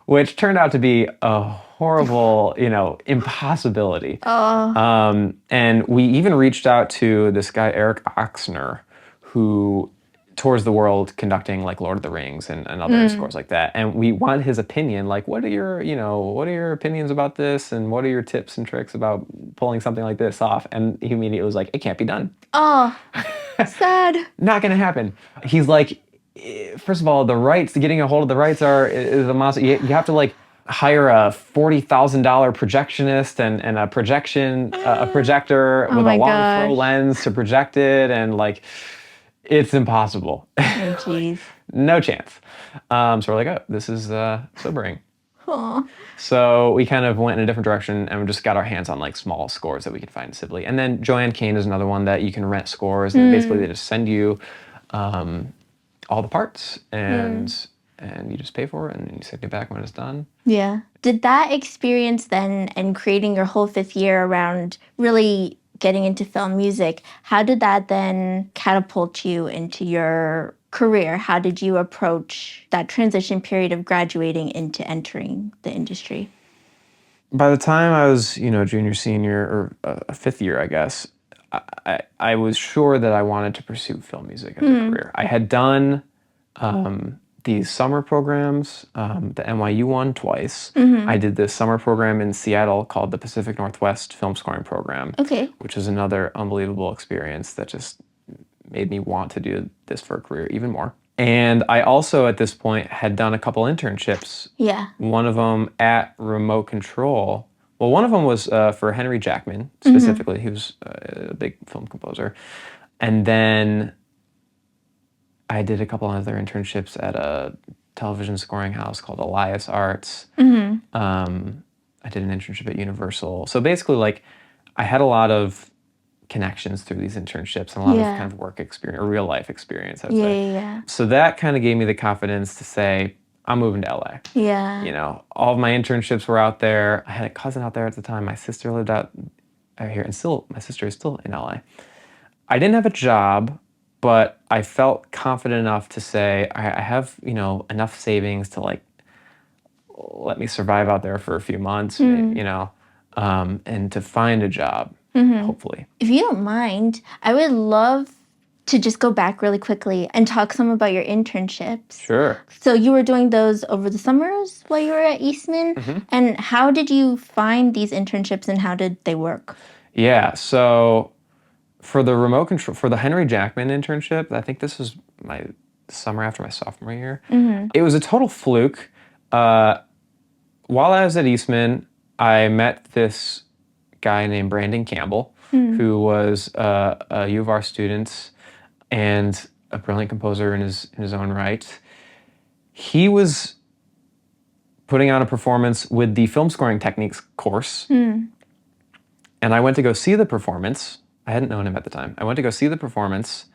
which turned out to be a horrible, impossibility. And we even reached out to this guy, Eric Oxner, who tours the world conducting like Lord of the Rings and other scores like that. And we want his opinion, like, what are your opinions about this? And what are your tips and tricks about pulling something like this off? And he immediately was like, it can't be done. Oh, sad. Not gonna happen. He's like, first of all, the rights, getting a hold of the rights is a monster. You have to like hire a $40,000 projectionist and a projector with a long throw lens to project it, and like, it's impossible. Oh, jeez. No chance. So we're like, oh, this is sobering. Aww. So we kind of went in a different direction and we just got our hands on like small scores that we could find in Sibley. And then Joanne Kane is another one that you can rent scores, and basically they just send you all the parts and you just pay for it and you send it back when it's done. Yeah. Did that experience then, and creating your whole 5th year around really getting into film music, how did that then catapult you into your career? How did you approach that transition period of graduating into entering the industry? By the time I was, junior, senior, or a 5th year, I guess, I was sure that I wanted to pursue film music as a career. I had done these summer programs, the NYU one twice. I did this summer program in Seattle called the Pacific Northwest Film Scoring Program, which is another unbelievable experience that just made me want to do this for a career even more. And I also, at this point, had done a couple internships. Yeah. One of them at Remote Control. Well, one of them was for Henry Jackman, specifically. He was a big film composer. And then I did a couple other internships at a television scoring house called Elias Arts. I did an internship at Universal. So basically, like, I had a lot of connections through these internships and a lot of kind of work experience, or real life experience, I would say. Yeah. So that kind of gave me the confidence to say, I'm moving to LA. Yeah. All of my internships were out there. I had a cousin out there at the time. My sister lived out here, and my sister is still in LA. I didn't have a job, but I felt confident enough to say, I have, enough savings to like let me survive out there for a few months, and to find a job, hopefully. If you don't mind, I would love to just go back really quickly and talk some about your internships. Sure. So you were doing those over the summers while you were at Eastman? And how did you find these internships and how did they work? Yeah, so for the remote control, for the Henry Jackman internship, I think this was my summer after my sophomore year. It was a total fluke. While I was at Eastman, I met this guy named Brandon Campbell, who was a U of R student and a brilliant composer in his own right. He was putting on a performance with the film scoring techniques course. And I went to go see the performance. I hadn't known him at the time. I went to go see the performance,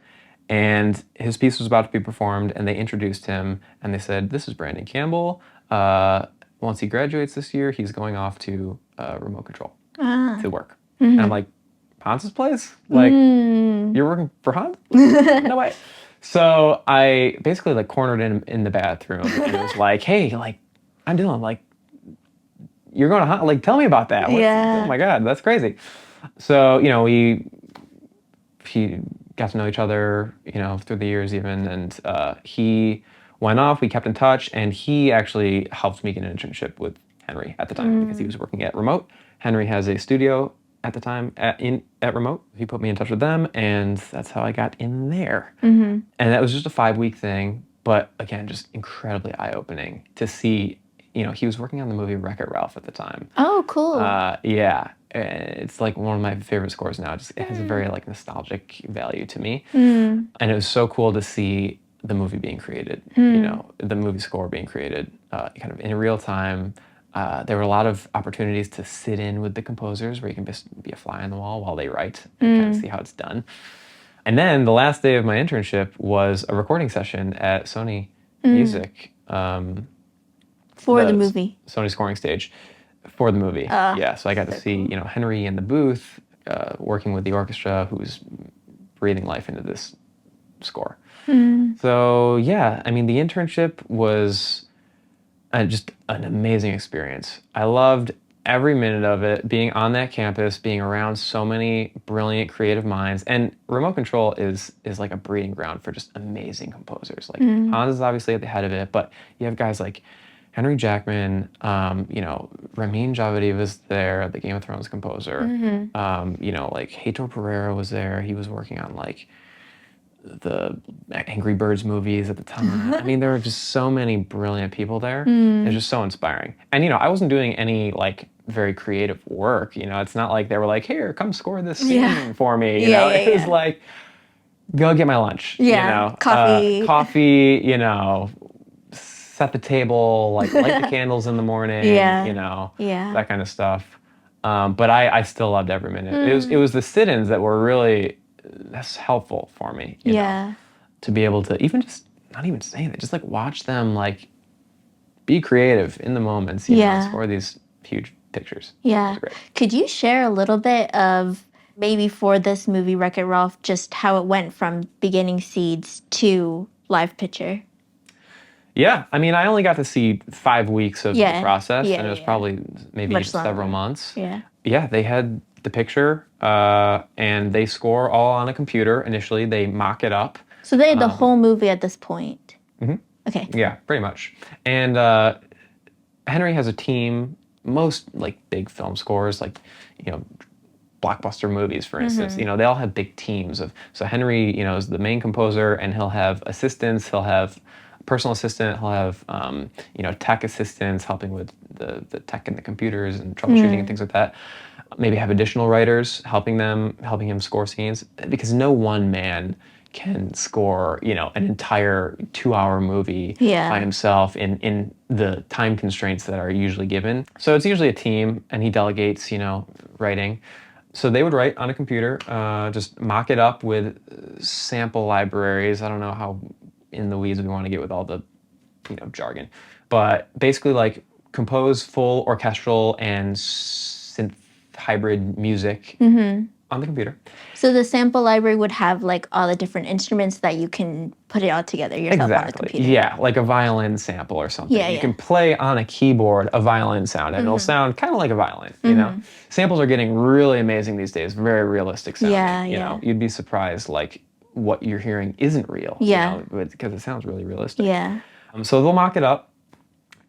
and his piece was about to be performed, and they introduced him, and they said, this is Brandon Campbell. Once he graduates this year, he's going off to Remote Control to work. And I'm like, Hans's place? Like, you're working for Hans? No way. So I basically like cornered him in the bathroom and was like, hey, like, I'm Dylan, like, you're going to Hans? Like, tell me about that. Oh my God, that's crazy. So, he got to know each other, through the years even, and he went off, we kept in touch, and he actually helped me get an internship with Henry at the time because he was working at Remote. Henry has a studio at the time at Remote. He put me in touch with them, and that's how I got in there. And that was just a 5-week thing, but again, just incredibly eye-opening to see, he was working on the movie Wreck-It Ralph at the time. Oh, cool. Yeah, it's like one of my favorite scores now. It has a very like nostalgic value to me. And it was so cool to see the movie being created, the movie score being created kind of in real time. There were a lot of opportunities to sit in with the composers where you can just be a fly on the wall while they write and kind of see how it's done. And then the last day of my internship was a recording session at Sony Music. For the movie. Sony Scoring Stage. For the movie. Yeah, so I got to see, you know, Henry in the booth, working with the orchestra, who's breathing life into this score. So yeah, I mean, the internship was just an amazing experience. I loved every minute of it, being on that campus, being around so many brilliant creative minds. And remote control is like a breeding ground for just amazing composers. Like Hans is obviously at the head of it, but you have guys like Henry Jackman, you know, Ramin Djawadi was there, the Game of Thrones composer. You know, like Heitor Pereira was there. He was working on like the Angry Birds movies at the time. I mean, there were just so many brilliant people there. It's just so inspiring. And, you know, I wasn't doing any like very creative work. You know, it's not like they were like, here, come score this scene for me. You know, it was like, go get my lunch. You know, coffee, you know, set the table, like light the candles in the morning, you know, that kind of stuff. But I still loved every minute. It was the sit-ins that were really that's helpful for me, you know, to be able to even just not even saying it, just like watch them like be creative in the moments, you know, score these huge pictures. Yeah. Could you share a little bit of maybe for this movie Wreck-It Ralph, just how it went from beginning seeds to live picture? Yeah, I mean, I only got to see 5 weeks of the process, and it was probably maybe much several longer. months. Yeah, they had the picture, and they score all on a computer initially. They mock it up. So they had the whole movie at this point. Okay. Yeah, pretty much. And Henry has a team. Most like big film scores, like, you know, blockbuster movies, for instance, you know, they all have big teams of. So Henry, you know, is the main composer, and he'll have assistants. He'll have personal assistant. He'll have you know, tech assistants helping with the tech and the computers and troubleshooting and things like that. Maybe have additional writers helping him score scenes, because no one man can score, you know, an entire 2-hour movie by himself in the time constraints that are usually given. So it's usually a team, and he delegates, you know, writing. So they would write on a computer, just mock it up with sample libraries. I don't know how in the weeds we want to get with all the, you know, jargon, but basically like compose full orchestral and synth hybrid music on the computer. So the sample library would have like all the different instruments that you can put it all together yourself on the computer. Yeah, like a violin sample or something. You can play on a keyboard a violin sound, and it'll sound kind of like a violin, you know? Samples are getting really amazing these days, very realistic sounding. You know, you'd be surprised like what you're hearing isn't real, you know, because it sounds really realistic. So they'll mock it up,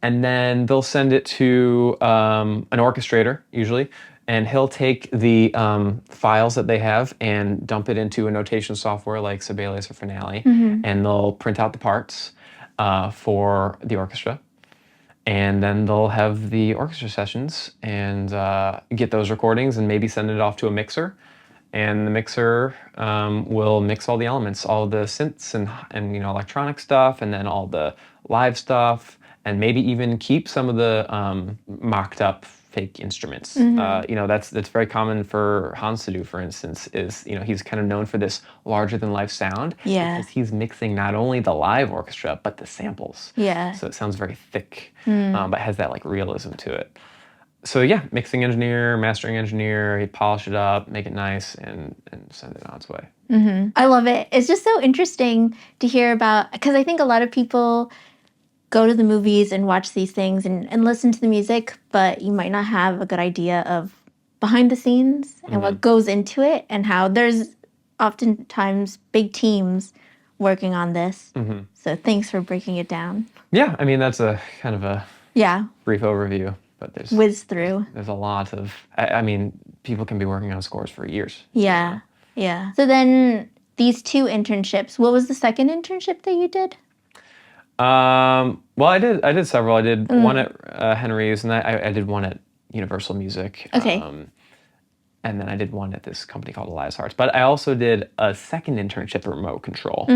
and then they'll send it to an orchestrator, usually, and he'll take the files that they have and dump it into a notation software like Sibelius or Finale, and they'll print out the parts for the orchestra. And then they'll have the orchestra sessions and get those recordings and maybe send it off to a mixer. And the mixer will mix all the elements, all the synths and you know, electronic stuff, and then all the live stuff, and maybe even keep some of the mocked up fake instruments. You know, that's very common for Hans to do, for instance, is, you know, he's kind of known for this larger than life sound because he's mixing not only the live orchestra, but the samples. So it sounds very thick, but has that like realism to it. So yeah, mixing engineer, mastering engineer, he'd polish it up, make it nice, and send it on its way. I love it. It's just so interesting to hear about, because I think a lot of people go to the movies and watch these things and listen to the music, but you might not have a good idea of behind the scenes and what goes into it, and how there's oftentimes big teams working on this. So thanks for breaking it down. Yeah, I mean, that's a kind of a brief overview. But there's a lot of, I mean, people can be working on scores for years. Yeah. So then these 2 internships, what was the second internship that you did? Well, I did several. I did one at Henry's, and I did one at Universal Music. And then I did one at this company called Elias Hearts. But I also did a second internship at Remote Control.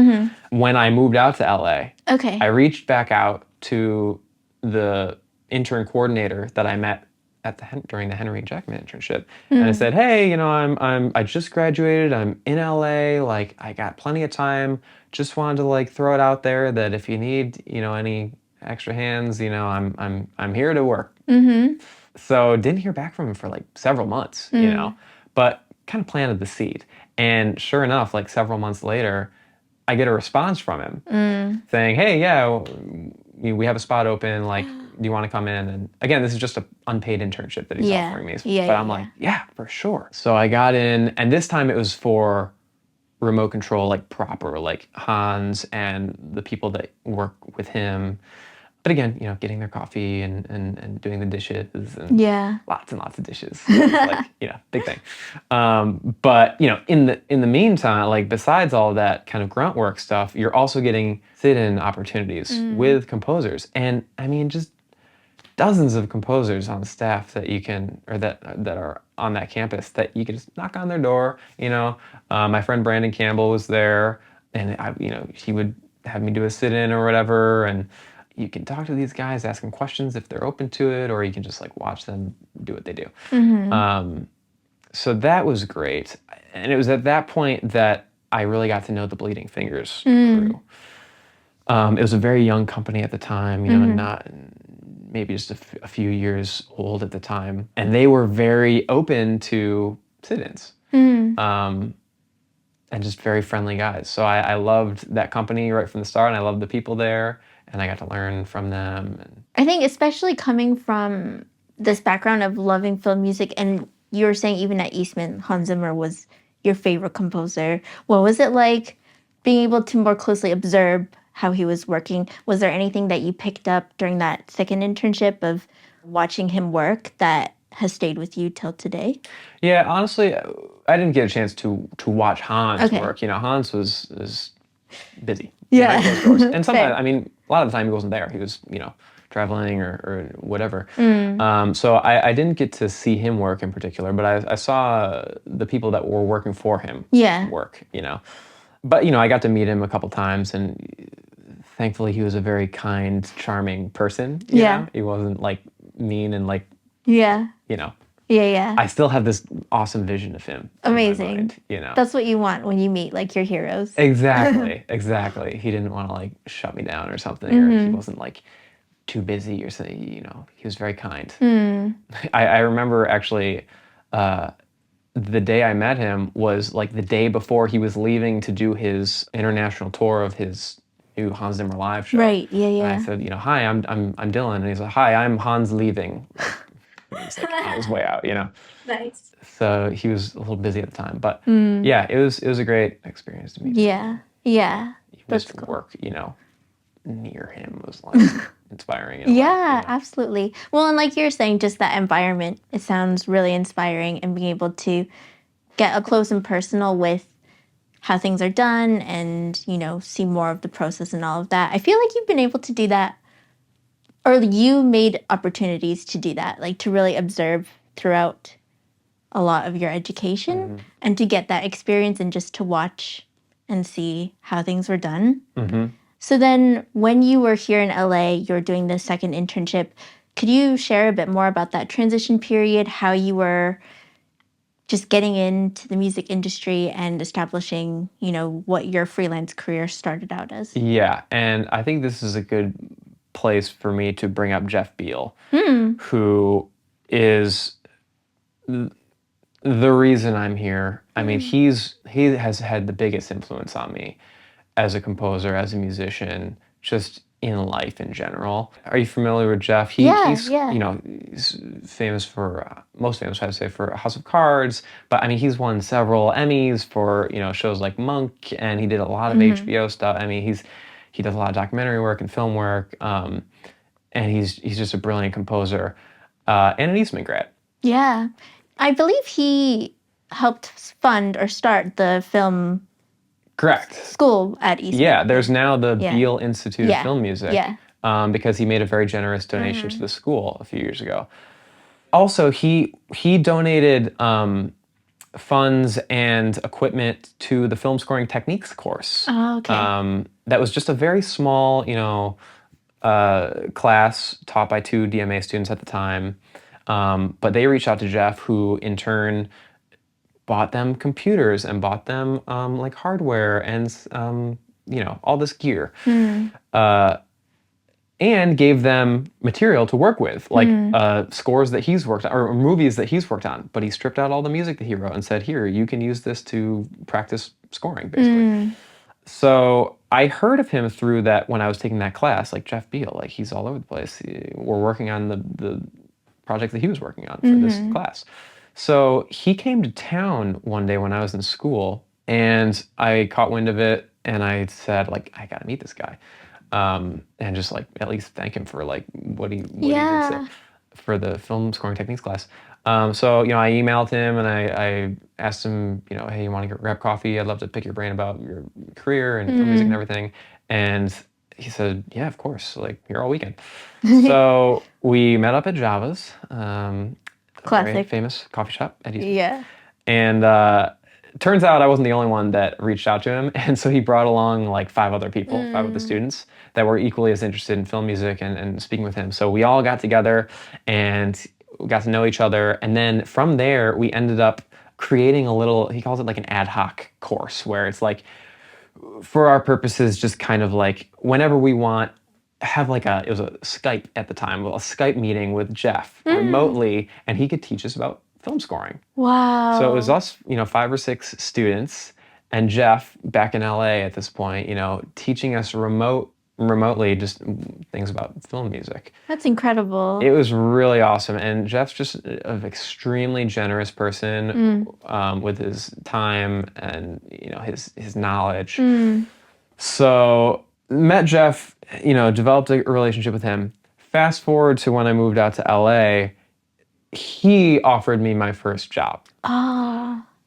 When I moved out to LA, I reached back out to the intern coordinator that I met at during the Henry Jackman internship, and I said, "Hey, you know, I just graduated. I'm in LA. Like, I got plenty of time. Just wanted to like throw it out there that if you need, you know, any extra hands, you know, I'm here to work." So didn't hear back from him for like several months, you know, but kind of planted the seed. And sure enough, like several months later, I get a response from him saying, hey, yeah, we have a spot open. Like, do you want to come in? And again, this is just an unpaid internship that he's offering me. But I'm like, yeah, for sure. So I got in, and this time it was for remote control, like proper, like Hans and the people that work with him. But again, you know, getting their coffee and doing the dishes and lots and lots of dishes. It's like, you know, big thing. But you know, in the meantime, like besides all that kind of grunt work stuff, you're also getting sit-in opportunities with composers. And I mean, just dozens of composers on staff that you can, or that are on that campus that you can just knock on their door. You know, my friend Brandon Campbell was there, and you know, he would have me do a sit-in or whatever, and you can talk to these guys, ask them questions if they're open to it, or you can just like watch them do what they do. So that was great, and it was at that point that I really got to know the Bleeding Fingers crew. It was a very young company at the time, you know, not maybe just a few years old at the time, and they were very open to sit-ins. And just very friendly guys. So I loved that company right from the start, and I loved the people there, and I got to learn from them. And I think especially coming from this background of loving film music, and you were saying even at Eastman, Hans Zimmer was your favorite composer. What was it like being able to more closely observe how he was working? Was there anything that you picked up during that second internship of watching him work that has stayed with you till today? Yeah, honestly, I didn't get a chance to watch Hans work. You know, Hans was busy. Yeah. And sometimes, I mean, a lot of the time he wasn't there. He was, you know, traveling or whatever. So I didn't get to see him work in particular, but I saw the people that were working for him work, you know. But, you know, I got to meet him a couple times, and thankfully he was a very kind, charming person. You know? He wasn't like mean and like, you know. I still have this awesome vision of him. Amazing. In my mind, you know. That's what you want when you meet like your heroes. Exactly. He didn't want to like shut me down or something, or he wasn't like too busy or something, you know. He was very kind. I remember actually the day I met him was like the day before he was leaving to do his international tour of his new Hans Zimmer live show. Right. And I said, you know, hi, I'm Dylan, and he's like, hi, I'm Hans leaving. He's like on his way out, you know. Nice. So he was a little busy at the time, but yeah, it was a great experience to meet him. Yeah. That's cool. Work, you know, near him was like inspiring. In a way, you know? Absolutely. Well, and like you're saying, just that environment, it sounds really inspiring, and being able to get up close and personal with how things are done and, you know, see more of the process and all of that. I feel like you've been able to do that, or you made opportunities to do that, like to really observe throughout a lot of your education and to get that experience and just to watch and see how things were done. So then when you were here in LA, you were doing the second internship. Could you share a bit more about that transition period, how you were just getting into the music industry and establishing, you know, what your freelance career started out as? Yeah, and I think this is a good place for me to bring up Jeff Beal, who is the reason I'm here. I mean, he has had the biggest influence on me as a composer, as a musician, just in life in general. Are you familiar with Jeff? He's you know, he's famous for most famous, I'd say, for House of Cards. But I mean, he's won several Emmys for, you know, shows like Monk, and he did a lot of HBO stuff. I mean, he does a lot of documentary work and film work, and he's just a brilliant composer and an Eastman grad. Yeah, I believe he helped fund or start the film school at Eastman. Yeah, there's now the Beal Institute of Film Music because he made a very generous donation to the school a few years ago. Also, he donated funds and equipment to the film scoring techniques course. Oh, okay. That was just a very small, you know, class taught by 2 DMA students at the time. But they reached out to Jeff, who in turn bought them computers and bought them like hardware and you know, all this gear. and gave them material to work with, like scores that he's worked on or movies that he's worked on. But he stripped out all the music that he wrote and said, here, you can use this to practice scoring, basically. So I heard of him through that when I was taking that class, like Jeff Beal, like he's all over the place. We're working on the project that he was working on for this class. So he came to town one day when I was in school, and I caught wind of it, and I said, like, I gotta meet this guy. And just like at least thank him for like what he did say for the film scoring techniques class. So I emailed him and I asked him, hey, you want to grab coffee? I'd love to pick your brain about your career and film music and everything. And he said, yeah, of course, like here all weekend. So we met up at Java's, a very famous coffee shop at Eastman. Yeah. And turns out I wasn't the only one that reached out to him. And so he brought along like 5 other people, 5 of the students that were equally as interested in film music and speaking with him. So we all got together and got to know each other. And then from there, we ended up creating a little, he calls it like an ad hoc course, where it's like, for our purposes, just kind of like whenever we want, have like it was a Skype at the time, a Skype meeting with Jeff remotely, and he could teach us about film scoring. Wow. So it was us, 5 or 6 students, and Jeff back in LA at this point, teaching us remotely just things about film music. That's incredible. It was really awesome. And Jeff's just an extremely generous person with his time and, his knowledge. So met Jeff, developed a relationship with him. Fast forward to when I moved out to LA, he offered me my first job.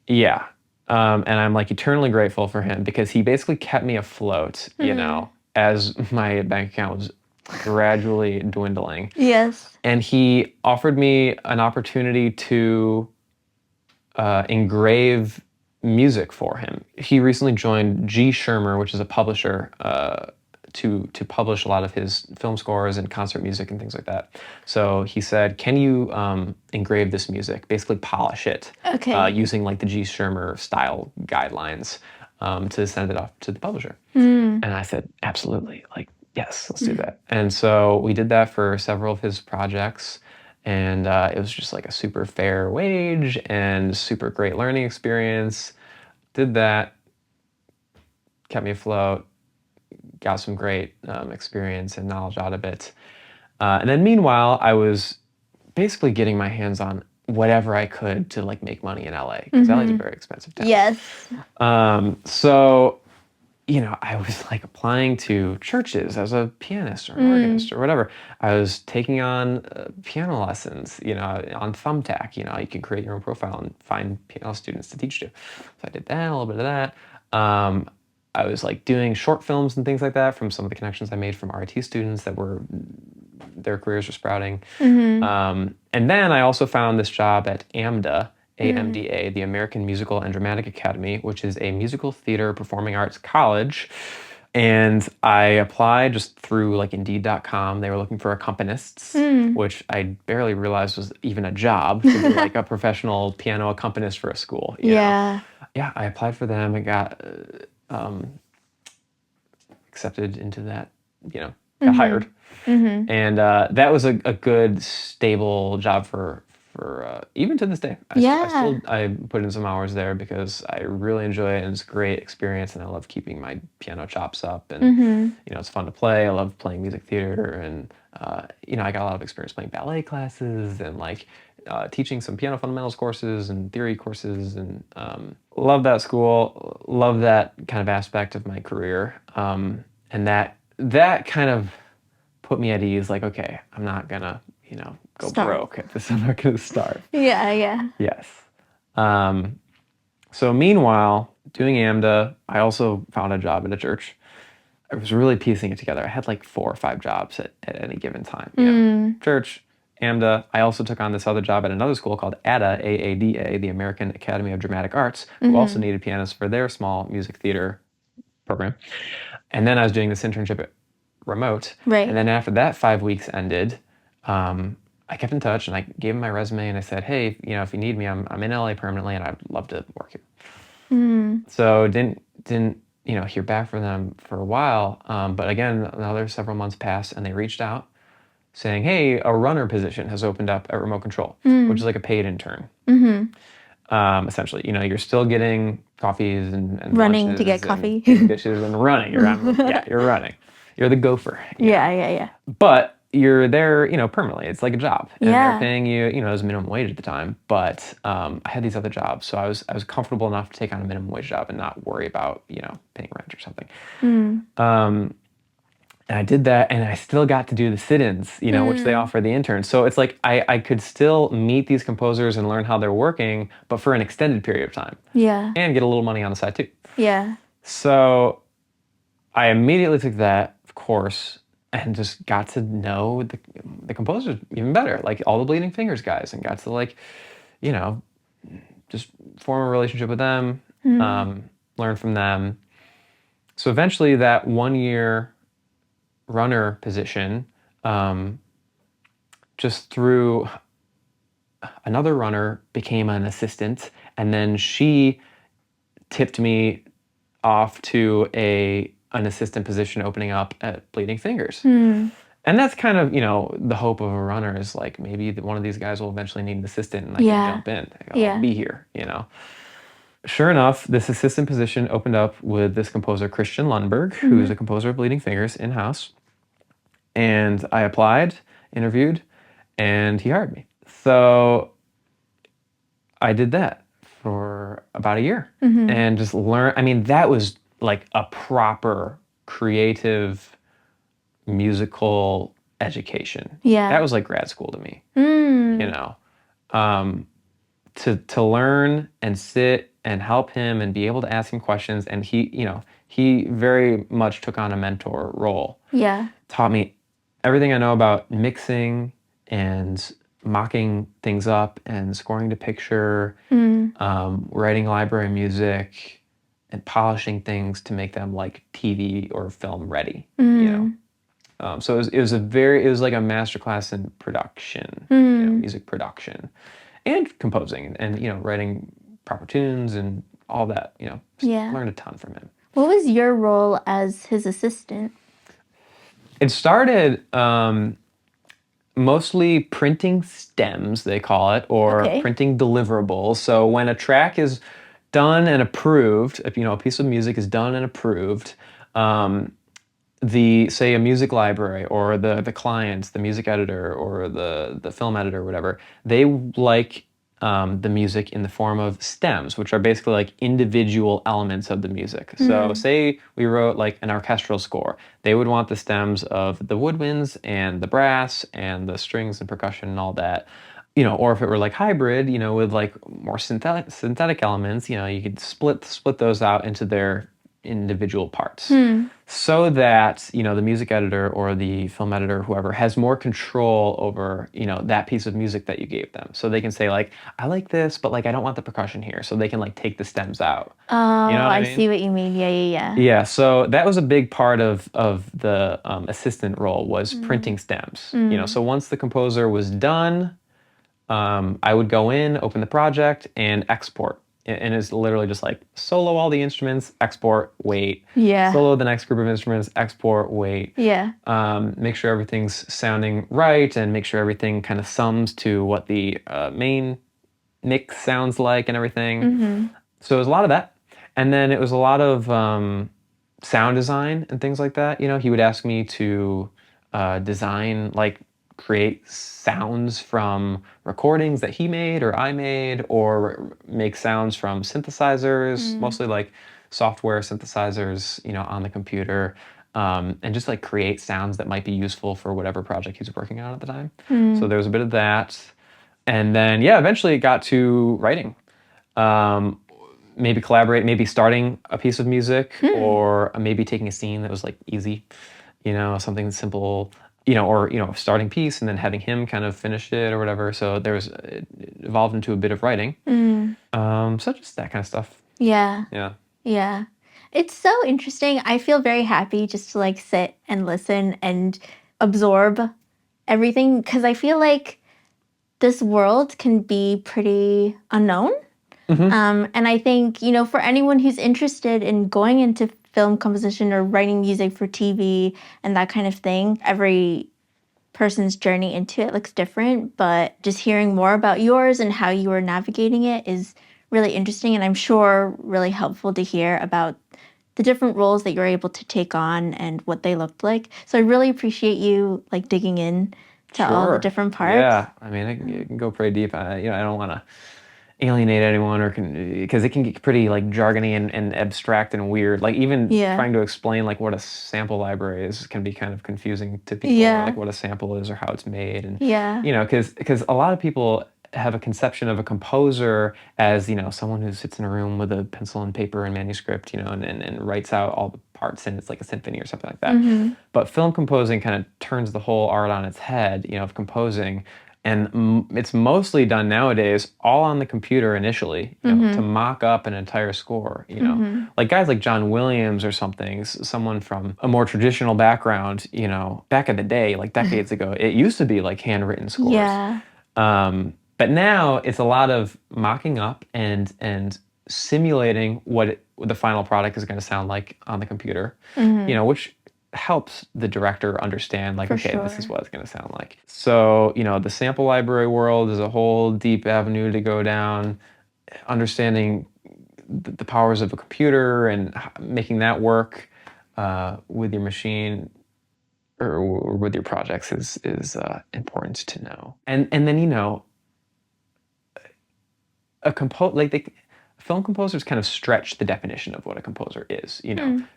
Yeah. And I'm like eternally grateful for him because he basically kept me afloat, as my bank account was gradually dwindling. Yes. And he offered me an opportunity to engrave music for him. He recently joined G. Schirmer, which is a publisher, to publish a lot of his film scores and concert music and things like that. So he said, can you engrave this music, basically polish it, using like the G. Schirmer style guidelines to send it off to the publisher. And I said, absolutely, like, yes, let's do that. And so we did that for several of his projects. And it was just like a super fair wage and super great learning experience. Did that, kept me afloat, got some great experience and knowledge out of it. And then meanwhile, I was basically getting my hands on whatever I could to like make money in LA, because LA is a very expensive town. Yes. So, I was like applying to churches as a pianist or an organist or whatever. I was taking on piano lessons, on Thumbtack. You can create your own profile and find piano students to teach to. So I did that, a little bit of that. I was like doing short films and things like that from some of the connections I made from RIT students that their careers were sprouting. And then I also found this job at AMDA, AMDA, the American Musical and Dramatic Academy, which is a musical theater performing arts college. And I applied just through like Indeed.com. They were looking for accompanists, which I barely realized was even a job to be like a professional piano accompanist for a school. You know? Yeah, I applied for them and got accepted into that, got hired. And that was a good, stable job for even to this day. I put in some hours there because I really enjoy it and it's a great experience and I love keeping my piano chops up and it's fun to play. I love playing music theater and I got a lot of experience playing ballet classes and like teaching some piano fundamentals courses and theory courses and love that school, love that kind of aspect of my career. And that kind of put me at ease, like, okay, I'm not gonna, go broke at this. I'm not gonna starve. Yeah. Yes. So meanwhile, doing AMDA, I also found a job at a church. I was really piecing it together. I had like 4 or 5 jobs at any given time. Church, AMDA. I also took on this other job at another school called ADA, A-A-D-A, the American Academy of Dramatic Arts, who also needed pianists for their small music theater program. And then I was doing this internship at remote. Right. And then after that 5 weeks ended, I kept in touch and I gave him my resume and I said, hey, if you need me, I'm in LA permanently and I'd love to work here. So didn't hear back from them for a while. But again, another several months passed, and they reached out saying, hey, a runner position has opened up at Remote Control, which is like a paid intern. Essentially, you're still getting coffees and running to get coffee, and dishes and running. You're running. You're the gopher. Yeah. But you're there, permanently. It's like a job, and Yeah. they're paying you, it was minimum wage at the time. But I had these other jobs, so I was comfortable enough to take on a minimum wage job and not worry about paying rent or something. And I did that, and I still got to do the sit-ins, which they offer the interns. So it's like I could still meet these composers and learn how they're working, but for an extended period of time. Yeah. And get a little money on the side too. Yeah. So I immediately took that course and just got to know the composers even better, like all the Bleeding Fingers guys, and got to just form a relationship with them, learn from them. So eventually that 1 year runner position, just through another runner, became an assistant, and then she tipped me off to an assistant position opening up at Bleeding Fingers. And that's kind of, the hope of a runner is like maybe one of these guys will eventually need an assistant and I can jump in. I'll be here, Sure enough, this assistant position opened up with this composer, Christian Lundberg, who's a composer of Bleeding Fingers in-house. And I applied, interviewed, and he hired me. So I did that for about a year and just learned. I mean, that was like a proper creative musical education. Yeah. That was like grad school to me, to learn and sit and help him and be able to ask him questions. And he very much took on a mentor role. Yeah. Taught me everything I know about mixing and mocking things up and scoring to picture, writing library music, and polishing things to make them like TV or film ready. So it was like a masterclass in production, music production, and composing, and writing proper tunes and all that. Learned a ton from him. What was your role as his assistant? It started mostly printing stems, they call it, or printing deliverables. So when a track is done and approved, a piece of music is done and approved, say a music library or the clients, the music editor or the film editor or whatever, they like the music in the form of stems, which are basically like individual elements of the music. So say we wrote like an orchestral score, they would want the stems of the woodwinds and the brass and the strings and percussion and all that. Or if it were like hybrid, with like more synthetic elements, you could split those out into their individual parts, so that the music editor or the film editor, whoever, has more control over that piece of music that you gave them. So they can say like, I like this, but like I don't want the percussion here, so they can like take the stems out. Oh, I see what you mean. Yeah. Yeah. So that was a big part of the assistant role, was printing stems. So once the composer was done, I would go in, open the project, and export. And it's literally just like solo all the instruments, export, wait. Yeah. Solo the next group of instruments, export, wait. Yeah. Make sure everything's sounding right, and make sure everything kind of sums to what the main mix sounds like and everything. So it was a lot of that. And then it was a lot of sound design and things like that. He would ask me to design, like create sounds from recordings that he made or I made, or make sounds from synthesizers, mostly like software synthesizers, on the computer, and just like create sounds that might be useful for whatever project he's working on at the time. So there was a bit of that. And then, eventually it got to writing. Maybe collaborate, maybe starting a piece of music, or maybe taking a scene that was like easy, something simple, or starting piece and then having him kind of finish it or whatever. So it evolved into a bit of writing. So just that kind of stuff. Yeah. Yeah. It's so interesting. I feel very happy just to like sit and listen and absorb everything, because I feel like this world can be pretty unknown. And I think, for anyone who's interested in going into film composition or writing music for TV and that kind of thing. Every person's journey into it looks different, but just hearing more about yours and how you were navigating it is really interesting, and I'm sure really helpful to hear about the different roles that you're able to take on and what they looked like. So I really appreciate you like digging in to all the different parts. Yeah, I mean, it can go pretty deep. I don't want to alienate anyone or because it can get pretty like jargony and abstract and weird. Like even trying to explain like what a sample library is can be kind of confusing to people. Or, like what a sample is or how it's made, and because a lot of people have a conception of a composer as someone who sits in a room with a pencil and paper and manuscript, and writes out all the parts, and it's like a symphony or something like that. But film composing kind of turns the whole art on its head, of composing. And it's mostly done nowadays all on the computer initially, to mock up an entire score, Like guys like John Williams or something, someone from a more traditional background, back in the day, like decades ago, it used to be like handwritten scores. Yeah. But now it's a lot of mocking up and simulating what the final product is going to sound like on the computer, which helps the director understand, like, this is what it's going to sound like. So, the sample library world is a whole deep avenue to go down, understanding the powers of a computer and making that work with your machine or with your projects is important to know. And then, film composers kind of stretch the definition of what a composer is,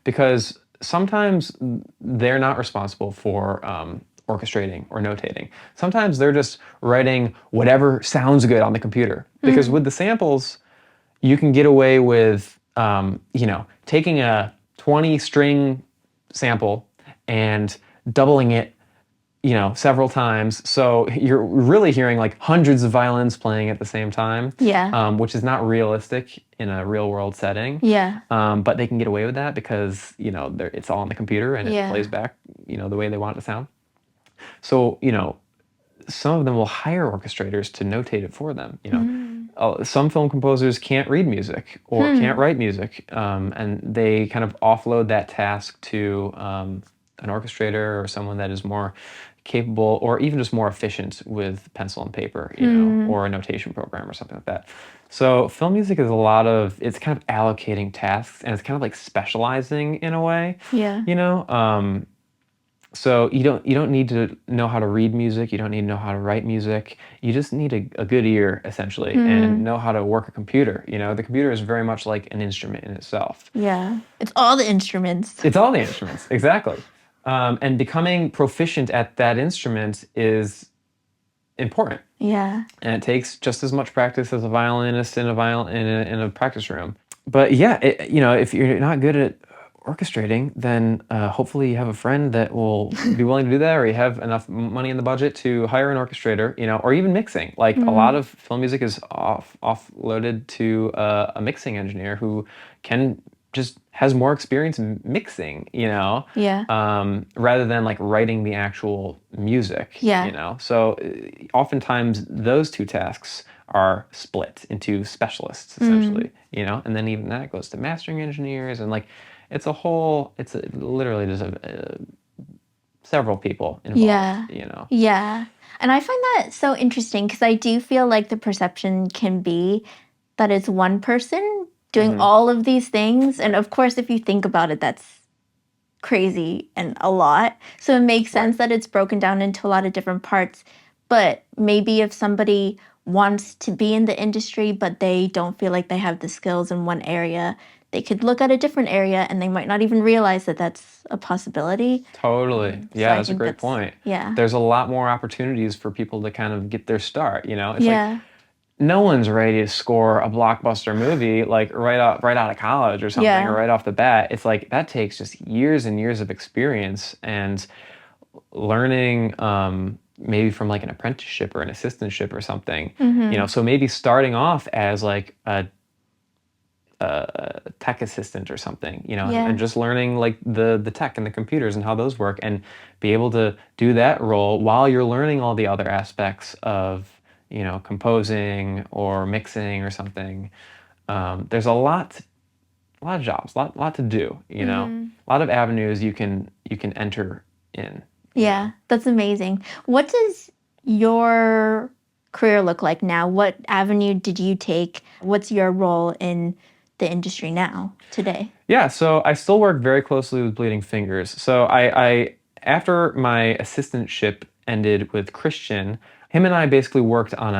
because sometimes they're not responsible for orchestrating or notating. Sometimes they're just writing whatever sounds good on the computer. Because with the samples, you can get away with, taking a 20-string sample and doubling it several times. So you're really hearing like hundreds of violins playing at the same time. Yeah. Which is not realistic in a real world setting. Yeah. But they can get away with that because, it's all on the computer and it plays back, the way they want it to sound. So, some of them will hire orchestrators to notate it for them. Some film composers can't read music or can't write music. And they kind of offload that task to an orchestrator or someone that is more capable or even just more efficient with pencil and paper, or a notation program or something like that. So film music is it's kind of allocating tasks, and it's kind of like specializing in a way. Yeah. So you don't need to know how to read music. You don't need to know how to write music. You just need a good ear, essentially, and know how to work a computer. The computer is very much like an instrument in itself. Yeah. It's all the instruments. It's all the instruments, exactly. And becoming proficient at that instrument is important. Yeah. And it takes just as much practice as a violinist in a practice room. But yeah, if you're not good at orchestrating, then hopefully you have a friend that will be willing to do that, or you have enough money in the budget to hire an orchestrator, or even mixing. Like a lot of film music is offloaded to a mixing engineer who has more experience in mixing, rather than like writing the actual music, So oftentimes those two tasks are split into specialists, essentially, and then even that goes to mastering engineers, and like it's literally just several people involved, Yeah. And I find that so interesting because I do feel like the perception can be that it's one person doing all of these things. And of course, if you think about it, that's crazy and a lot. So it makes sense that it's broken down into a lot of different parts. But maybe if somebody wants to be in the industry, but they don't feel like they have the skills in one area, they could look at a different area and they might not even realize that that's a possibility. Totally. Yeah, that's a great point. Yeah. There's a lot more opportunities for people to kind of get their start, It's like no one's ready to score a blockbuster movie like right out of college or something, or right off the bat. It's like that takes just years and years of experience and learning, maybe from like an apprenticeship or an assistantship or something. So maybe starting off as like a tech assistant or something, and just learning like the tech and the computers and how those work, and be able to do that role while you're learning all the other aspects of composing or mixing or something. There's a lot lot of jobs, lot to do, you know, a lot of avenues you can enter in. Yeah, that's amazing. What does your career look like now? What avenue did you take? What's your role in the industry now, today? Yeah, so I still work very closely with Bleeding Fingers. So I after my assistantship ended with Christian, him and I basically worked on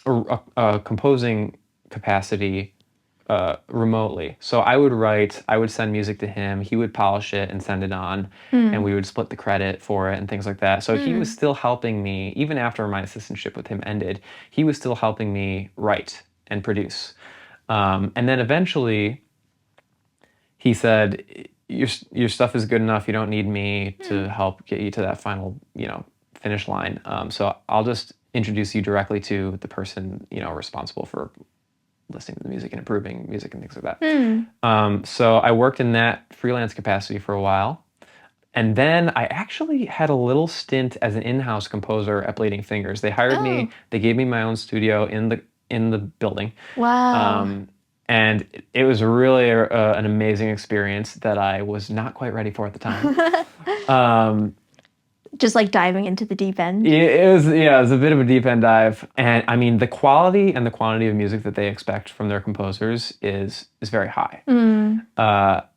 a composing capacity remotely. So I would send music to him, he would polish it and send it on, and we would split the credit for it and things like that. So he was still helping me, even after my assistantship with him ended, he was still helping me write and produce. And then eventually he said, your stuff is good enough, you don't need me to help get you to that final, finish line. So I'll just introduce you directly to the person, responsible for listening to the music and improving music and things like that. So I worked in that freelance capacity for a while. And then I actually had a little stint as an in-house composer at Bleeding Fingers. They hired me, they gave me my own studio in the building. Wow. And it was really an amazing experience that I was not quite ready for at the time. Just like diving into the deep end. It was a bit of a deep end dive. And I mean, the quality and the quantity of music that they expect from their composers is very high.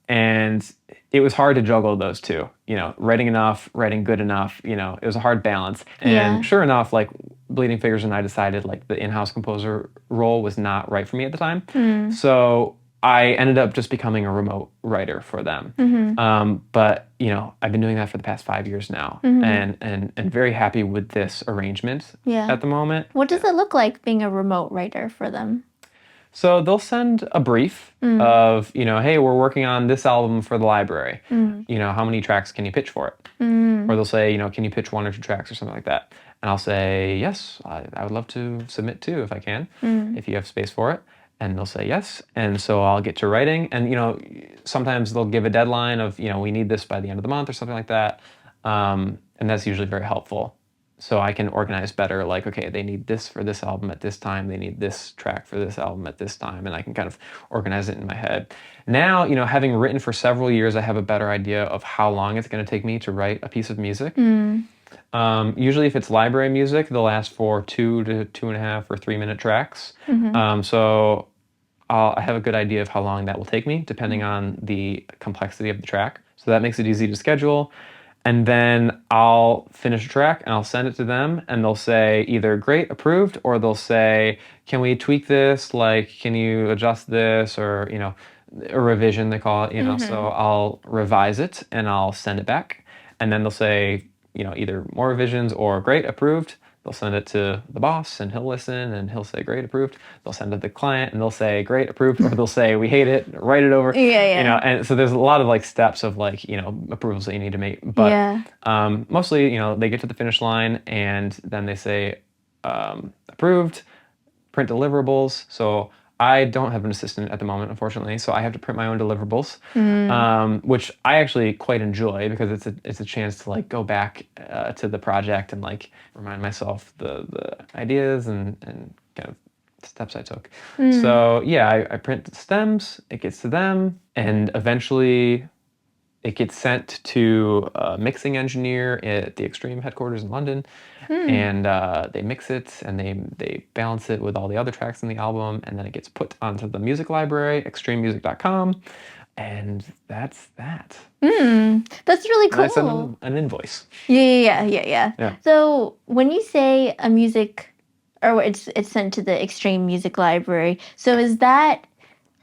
And it was hard to juggle those two, writing enough, writing good enough, it was a hard balance. And sure enough, like Bleeding Fingers and I decided like the in-house composer role was not right for me at the time. So I ended up just becoming a remote writer for them. But, I've been doing that for the past 5 years now, and very happy with this arrangement at the moment. What does it look like being a remote writer for them? So they'll send a brief of, hey, we're working on this album for the library. How many tracks can you pitch for it? Or they'll say, can you pitch 1 or 2 tracks or something like that? And I'll say, yes, I would love to submit 2 if I can, if you have space for it. And they'll say yes. And so I'll get to writing. And, sometimes they'll give a deadline of, we need this by the end of the month or something like that. And that's usually very helpful. So I can organize better, like, okay, they need this for this album at this time, they need this track for this album at this time, and I can kind of organize it in my head. Now, having written for several years, I have a better idea of how long it's going to take me to write a piece of music. Usually if it's library music, they'll ask for 2 to 2.5 or 3-minute tracks. So I have a good idea of how long that will take me, depending on the complexity of the track. So that makes it easy to schedule. And then I'll finish a track and I'll send it to them, and they'll say either great, approved, or they'll say, can we tweak this? Like, can you adjust this? Or, a revision, they call it, So I'll revise it and I'll send it back. And then they'll say, either more revisions or great, approved. They'll send it to the boss and he'll listen and he'll say, great, approved. They'll send it to the client and they'll say, great, approved. Or they'll say, we hate it, write it over. And so there's a lot of like steps of like, approvals that you need to make. But mostly, they get to the finish line and then they say, approved, print deliverables. So I don't have an assistant at the moment, unfortunately, so I have to print my own deliverables, which I actually quite enjoy because it's a chance to like go back to the project and like remind myself the ideas and kind of steps I took. So yeah, I print the stems, it gets to them, and eventually it gets sent to a mixing engineer at the Extreme headquarters in London, and they mix it and they balance it with all the other tracks in the album, and then it gets put onto the music library, extrememusic.com, and that's that. That's really cool. And I send them an invoice. Yeah. So when you say a music, or it's sent to the Extreme Music Library, so is that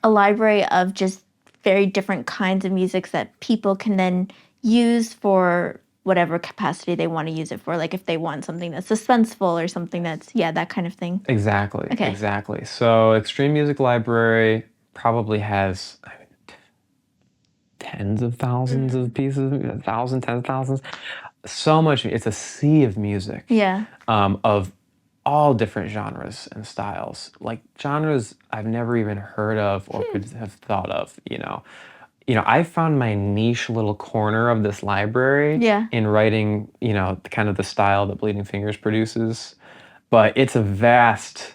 a library of just very different kinds of music that people can then use for whatever capacity they want to use it for? Like if they want something that's suspenseful or something that's, that kind of thing. Exactly. Okay. Exactly. So Extreme Music Library probably has tens of thousands of pieces, tens of thousands. So much. It's a sea of music. Yeah. Of all different genres and styles, like genres I've never even heard of or could have thought of, I found my niche little corner of this library in writing, kind of the style that Bleeding Fingers produces, but it's a vast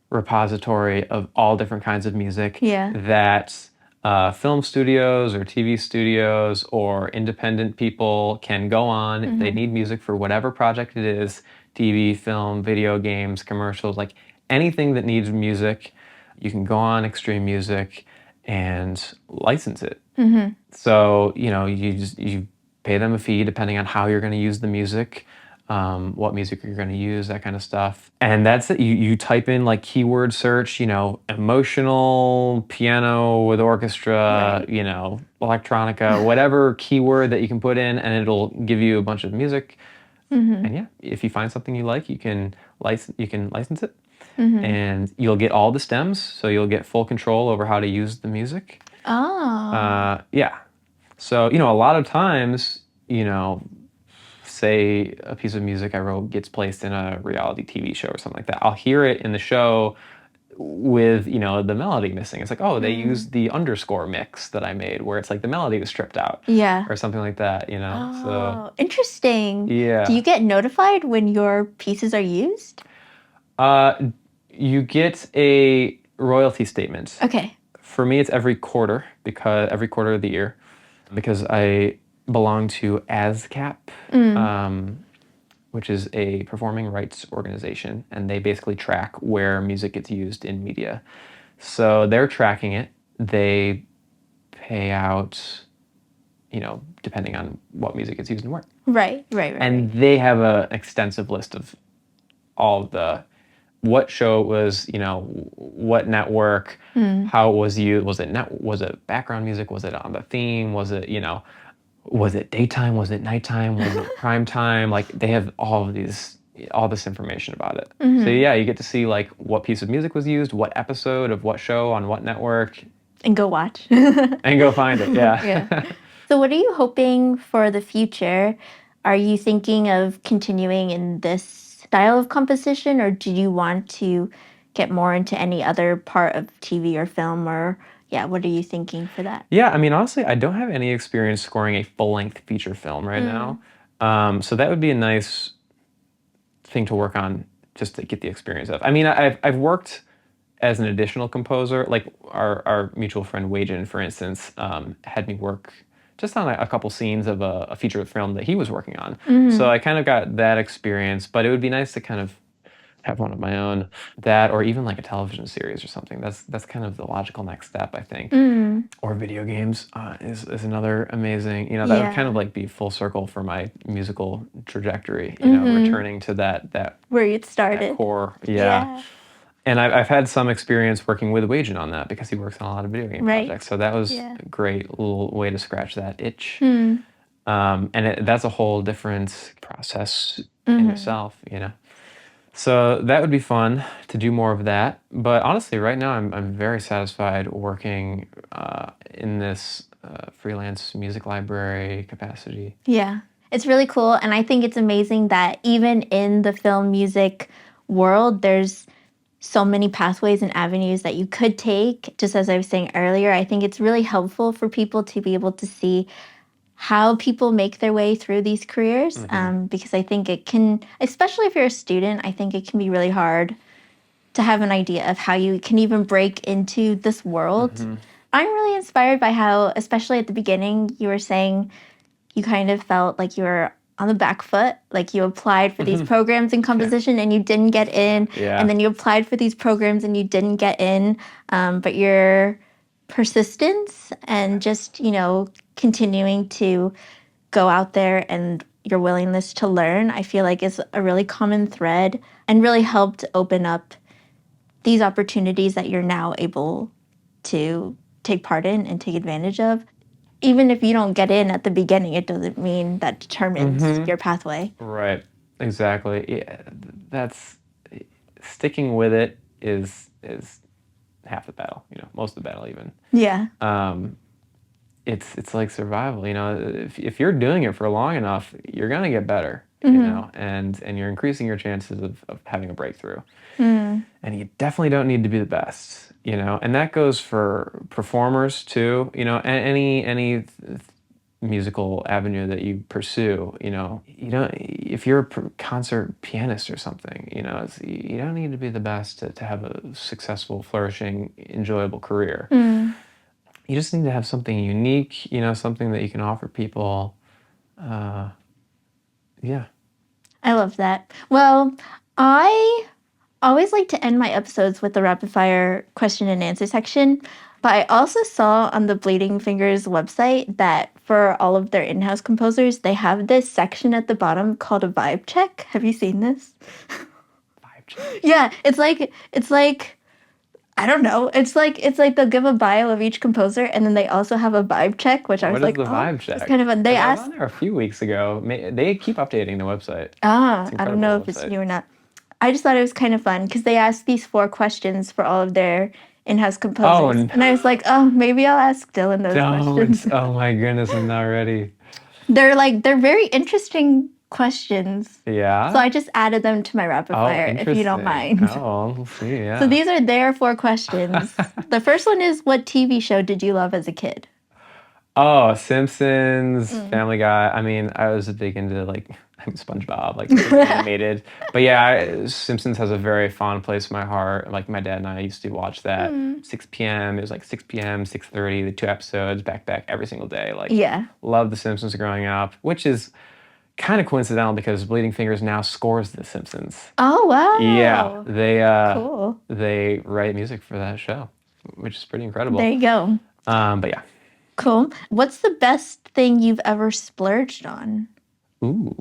repository of all different kinds of music Yeah. that film studios or TV studios or independent people can go on if they need music for whatever project it is, TV, film, video games, commercials, like anything that needs music, you can go on Extreme Music and license it. So, you pay them a fee depending on how you're going to use the music, what music you're going to use, that kind of stuff. And that's it. You type in like keyword search, emotional, piano with orchestra, electronica, whatever keyword that you can put in, and it'll give you a bunch of music. And yeah, if you find something you like, you can license it. And you'll get all the stems, so you'll get full control over how to use the music. Oh. Yeah. So, a lot of times, say a piece of music I wrote gets placed in a reality TV show or something like that. I'll hear it in the show with, the melody missing. It's like, oh, they used the underscore mix that I made where it's like the melody was stripped out. Yeah. Or something like that, Oh, so interesting. yeah. Do you get notified when your pieces are used? You get a royalty statement. Okay. For me, it's every quarter of the year, because I belong to ASCAP, which is a performing rights organization, and they basically track where music gets used in media. So they're tracking it. They pay out, depending on what music gets used and where. Right. And they have an extensive list of all of the what show it was, what network, how it was used. Was it background music? Was it on the theme? Was it, was it daytime? Was it nighttime? Was it prime time? Like they have all this information about it. So yeah, you get to see like what piece of music was used, what episode of what show on what network. And go watch. And go find it, yeah. Yeah. So what are you hoping for the future? Are you thinking of continuing in this style of composition, or do you want to get more into any other part of TV or film, or what are you thinking for that? Yeah, I mean, honestly, I don't have any experience scoring a full-length feature film right now. So that would be a nice thing to work on just to get the experience of. I mean, I've worked as an additional composer, like our mutual friend Wajan, for instance, had me work just on a couple scenes of a feature film that he was working on. So I kind of got that experience, but it would be nice to kind of have one of my own, that, or even like a television series or something. That's kind of the logical next step, I think. Or video games is another amazing, that would kind of like be full circle for my musical trajectory, returning to that where it started, that core. Yeah. And I've had some experience working with Wajan on that because he works on a lot of video game projects. So that was a great little way to scratch that itch. And that's a whole different process in itself, So that would be fun to do more of that. But honestly, right now I'm very satisfied working in this freelance music library capacity. Yeah, it's really cool. And I think it's amazing that even in the film music world, there's so many pathways and avenues that you could take. Just as I was saying earlier, I think it's really helpful for people to be able to see how people make their way through these careers, because I think it can, especially if you're a student, I think it can be really hard to have an idea of how you can even break into this world. I'm really inspired by how, especially at the beginning, you were saying you kind of felt like you were on the back foot, like you applied for these programs in composition and you didn't get in, and then you applied for these programs and you didn't get in, but your persistence and just, continuing to go out there and your willingness to learn, I feel like is a really common thread and really helped open up these opportunities that you're now able to take part in and take advantage of. Even if you don't get in at the beginning, it doesn't mean that determines your pathway. Right. Exactly. Yeah, that's sticking with it is half the battle. Most of the battle even. Yeah. It's like survival. If you're doing it for long enough, you're gonna get better. And you're increasing your chances of having a breakthrough. And you definitely don't need to be the best. And that goes for performers too. Any musical avenue that you pursue, you know, you don't, if you're a concert pianist or something, you know, you don't need to be the best to have a successful, flourishing, enjoyable career. You just need to have something unique, you know, something that you can offer people. Yeah. I love that. Well, I always like to end my episodes with the rapid fire question and answer section. But I also saw on the Bleeding Fingers website that for all of their in-house composers, they have this section at the bottom called a vibe check. Have you seen this? Vibe check. Yeah, it's like I don't know. It's like they'll give a bio of each composer, and then they also have a vibe check, which I was like, What is the vibe check? it's kind of fun. They 'Cause I was asked. on there a few weeks ago. They keep updating the website. I don't know if it's new or not. I just thought it was kind of fun because they asked these 4 questions for all of their in-house composers. And I was like, oh, maybe I'll ask Dylan those questions. Oh my goodness, I'm not ready. They're very interesting questions. Yeah? So I just added them to my rapid fire, if you don't mind. Oh, we'll see, yeah. So these are their 4 questions. The first one is, what TV show did you love as a kid? Oh, Simpsons, Family Guy. I mean, I was big into like SpongeBob, like animated. But yeah, Simpsons has a very fond place in my heart. Like my dad and I used to watch that 6 p.m. It was like 6 p.m., 6:30, the 2 episodes back every single day. Like, loved The Simpsons growing up, which is kind of coincidental because Bleeding Fingers now scores The Simpsons. Oh, wow. Yeah, Cool. They write music for that show, which is pretty incredible. There you go. But yeah. Cool. What's the best thing you've ever splurged on? Ooh.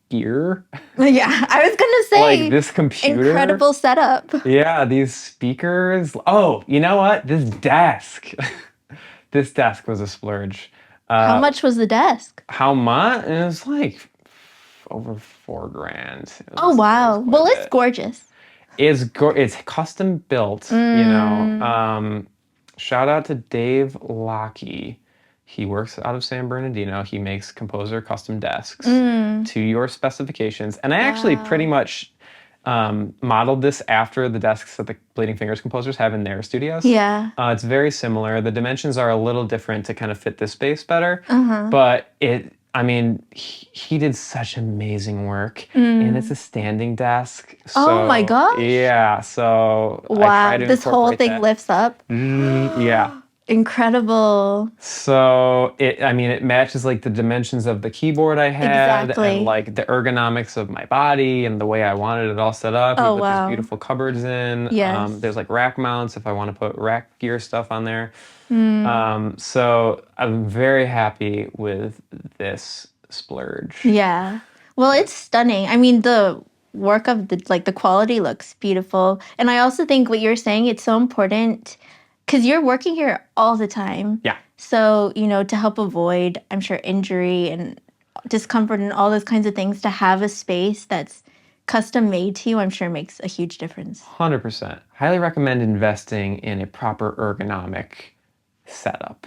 Gear. Yeah, I was gonna say like this computer. Incredible setup. Yeah, these speakers. Oh, you know what? This desk. This desk was a splurge. How much was the desk? How much? It was like over $4,000. Oh wow! Well, it's gorgeous. It's custom built. You know. Shout out to Dave Lockey. He works out of San Bernardino. He makes composer custom desks to your specifications. And I actually pretty much modeled this after the desks that the Bleeding Fingers composers have in their studios. Yeah. It's very similar. The dimensions are a little different to kind of fit this space better. But he did such amazing work. And it's a standing desk. So, oh my gosh. Yeah. So wow, this whole thing lifts up. Yeah. Incredible. So it matches like the dimensions of the keyboard I had Exactly. and like the ergonomics of my body and the way I wanted it all set up. Oh, we put wow. these beautiful cupboards in. Yes. There's like rack mounts if I want to put rack gear stuff on there. So I'm very happy with this splurge. Yeah. Well, it's stunning. I mean, the work of the quality looks beautiful. And I also think what you're saying, it's so important because you're working here all the time. Yeah. So, to help avoid, I'm sure, injury and discomfort and all those kinds of things, to have a space that's custom made to you, I'm sure makes a huge difference. 100%. Highly recommend investing in a proper ergonomic setup,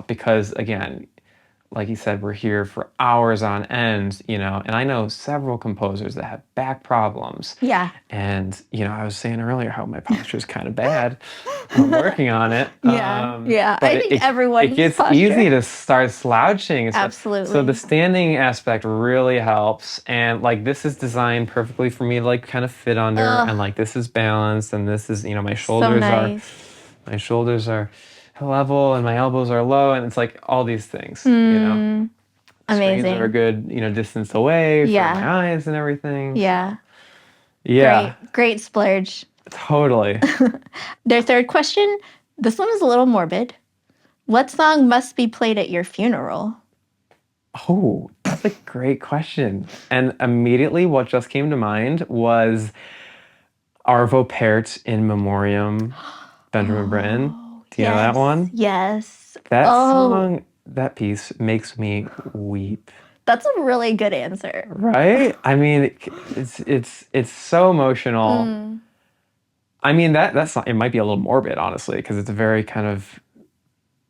because again, like you said, we're here for hours on end, and I know several composers that have back problems. Yeah. And, I was saying earlier how my posture is kind of bad. I'm working on it. Yeah. I think everyone's it gets posture. easy to start slouching. Absolutely. So the standing aspect really helps. And like, this is designed perfectly for me to like kind of fit under and like, this is balanced and this is, my shoulders my shoulders are level and my elbows are low and it's like all these things, Amazing. Screens are a good, distance away from my eyes and everything. Yeah. Yeah. Great splurge. Totally. Their third question, this one is a little morbid. What song must be played at your funeral? Oh, that's a great question. And immediately what just came to mind was Arvo Pärt in Memoriam, Benjamin Britten. Do you know that one? Yes. That song, that piece makes me weep. That's a really good answer. Right? I mean, it's so emotional. I mean, that's not, it might be a little morbid, honestly, because it's a very kind of,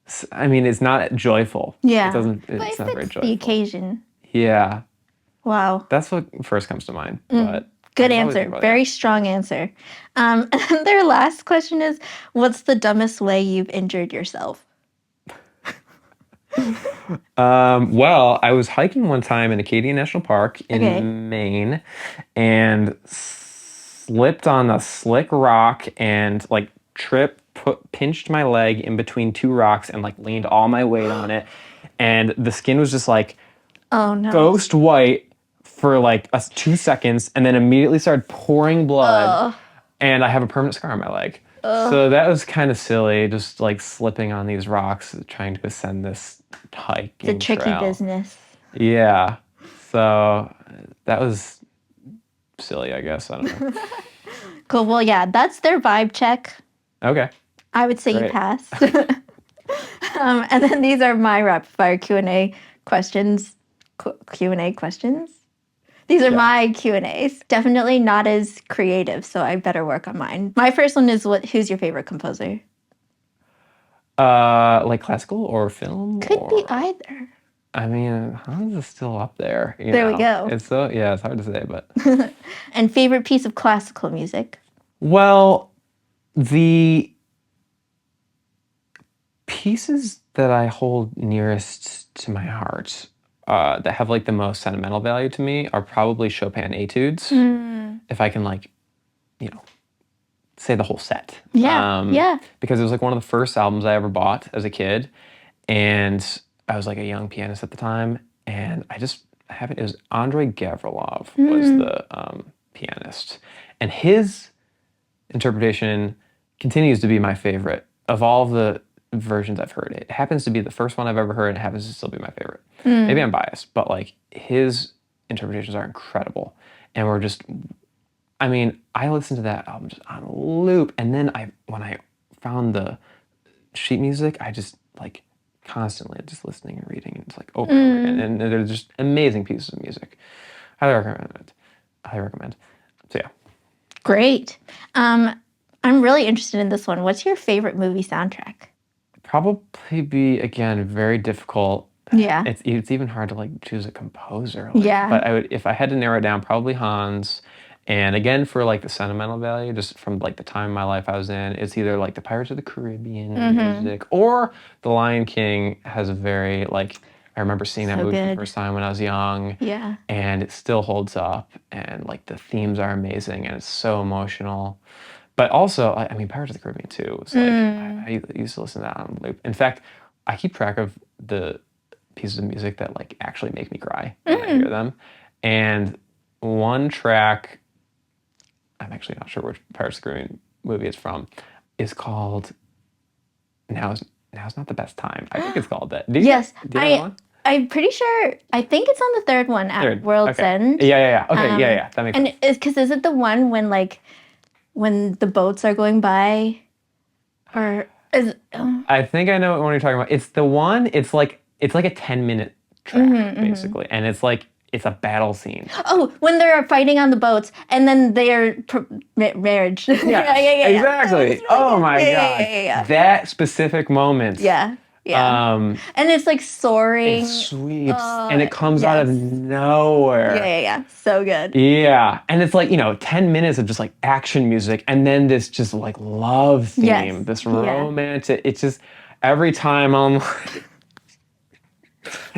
it's not joyful. Yeah. It's not very joyful. The occasion. Yeah. Wow. That's what first comes to mind. But good answer. Very strong answer. And their last question is, what's the dumbest way you've injured yourself? Well, I was hiking one time in Acadia National Park in Okay. Maine and slipped on a slick rock and like pinched my leg in between two rocks and like leaned all my weight on it. And the skin was just like Oh no. ghost white for like 2 seconds and then immediately started pouring blood. And I have a permanent scar on my leg. So that was kind of silly, just like slipping on these rocks, trying to ascend this hiking It's a tricky trail. business. Yeah. So that was silly, I guess. I don't know. Cool. Well, yeah, that's their vibe check. Okay. I would say you Great. passed. And then these are my rapid fire Q&A questions. Q&A questions? These are my Q&As. Definitely not as creative, so I better work on mine. My first one is who's your favorite composer? Like classical or film? Could be either. I mean, Hans is still up there. There we go. It's it's hard to say, but. And favorite piece of classical music? Well, the pieces that I hold nearest to my heart, that have like the most sentimental value to me, are probably Chopin etudes. If I can like, say the whole set. Yeah. Because it was like one of the first albums I ever bought as a kid, and I was like a young pianist at the time, and I just haven't. It was Andrei Gavrilov was the pianist, and his interpretation continues to be my favorite of all the versions I've heard. It happens to be the first one I've ever heard. It happens to still be my favorite. Maybe I'm biased, but like his interpretations are incredible, and we're just. I mean, I listened to that album just on a loop, and then when I found the sheet music, I just like constantly just listening and reading, and it's like over and over again, and they're just amazing pieces of music. Highly recommend it. Highly recommend. So yeah. Great. I'm really interested in this one. What's your favorite movie soundtrack? Probably be, again, very difficult. Yeah. It's even hard to like choose a composer. Yeah. But I would, if I had to narrow it down, probably Hans. And again, for like the sentimental value, just from like the time in my life I was in, it's either like the Pirates of the Caribbean music or The Lion King has a very like, I remember seeing that movie for the first time when I was young. Yeah. And it still holds up, and like the themes are amazing, and it's so emotional. But also, I mean, Pirates of the Caribbean too was like, I used to listen to that on loop. In fact, I keep track of the pieces of music that like actually make me cry when I hear them. And one track, I'm actually not sure which Pirates of the Caribbean movie it's from, is called Now's Not the Best Time. I think it's called that. Yes. Do you know one? I'm pretty sure, I think it's on the third one at World's End. Yeah. Okay, yeah. That makes sense. And because is it the one when the boats are going by? Or is I think I know what one you're talking about. It's the one, it's like a 10-minute track, basically. And it's like, it's a battle scene. Oh, when they're fighting on the boats and then they're marriage. Yeah. Exactly. Oh my God. Yeah. That specific moment. Yeah. And it's like soaring. It sweeps and it comes out of nowhere. Yeah. So good. Yeah. And it's like, 10 minutes of just like action music and then this just like love theme, this romantic, it's just every time I'm like,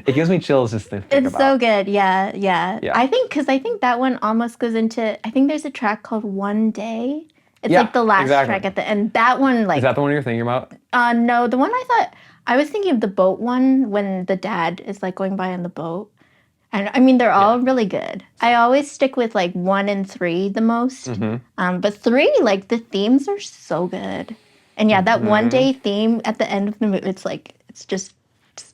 it gives me chills just to think about. So good. Yeah. I think that one almost goes into, I think there's a track called One Day. It's like the last track at the end. That one, like. Is that the one you're thinking about? No, the one I was thinking of the boat one when the dad is like going by on the boat. And I mean, they're all really good. I always stick with like 1 and 3 the most. But 3, like the themes are so good. And yeah, that One Day theme at the end of the movie, it's like, it's just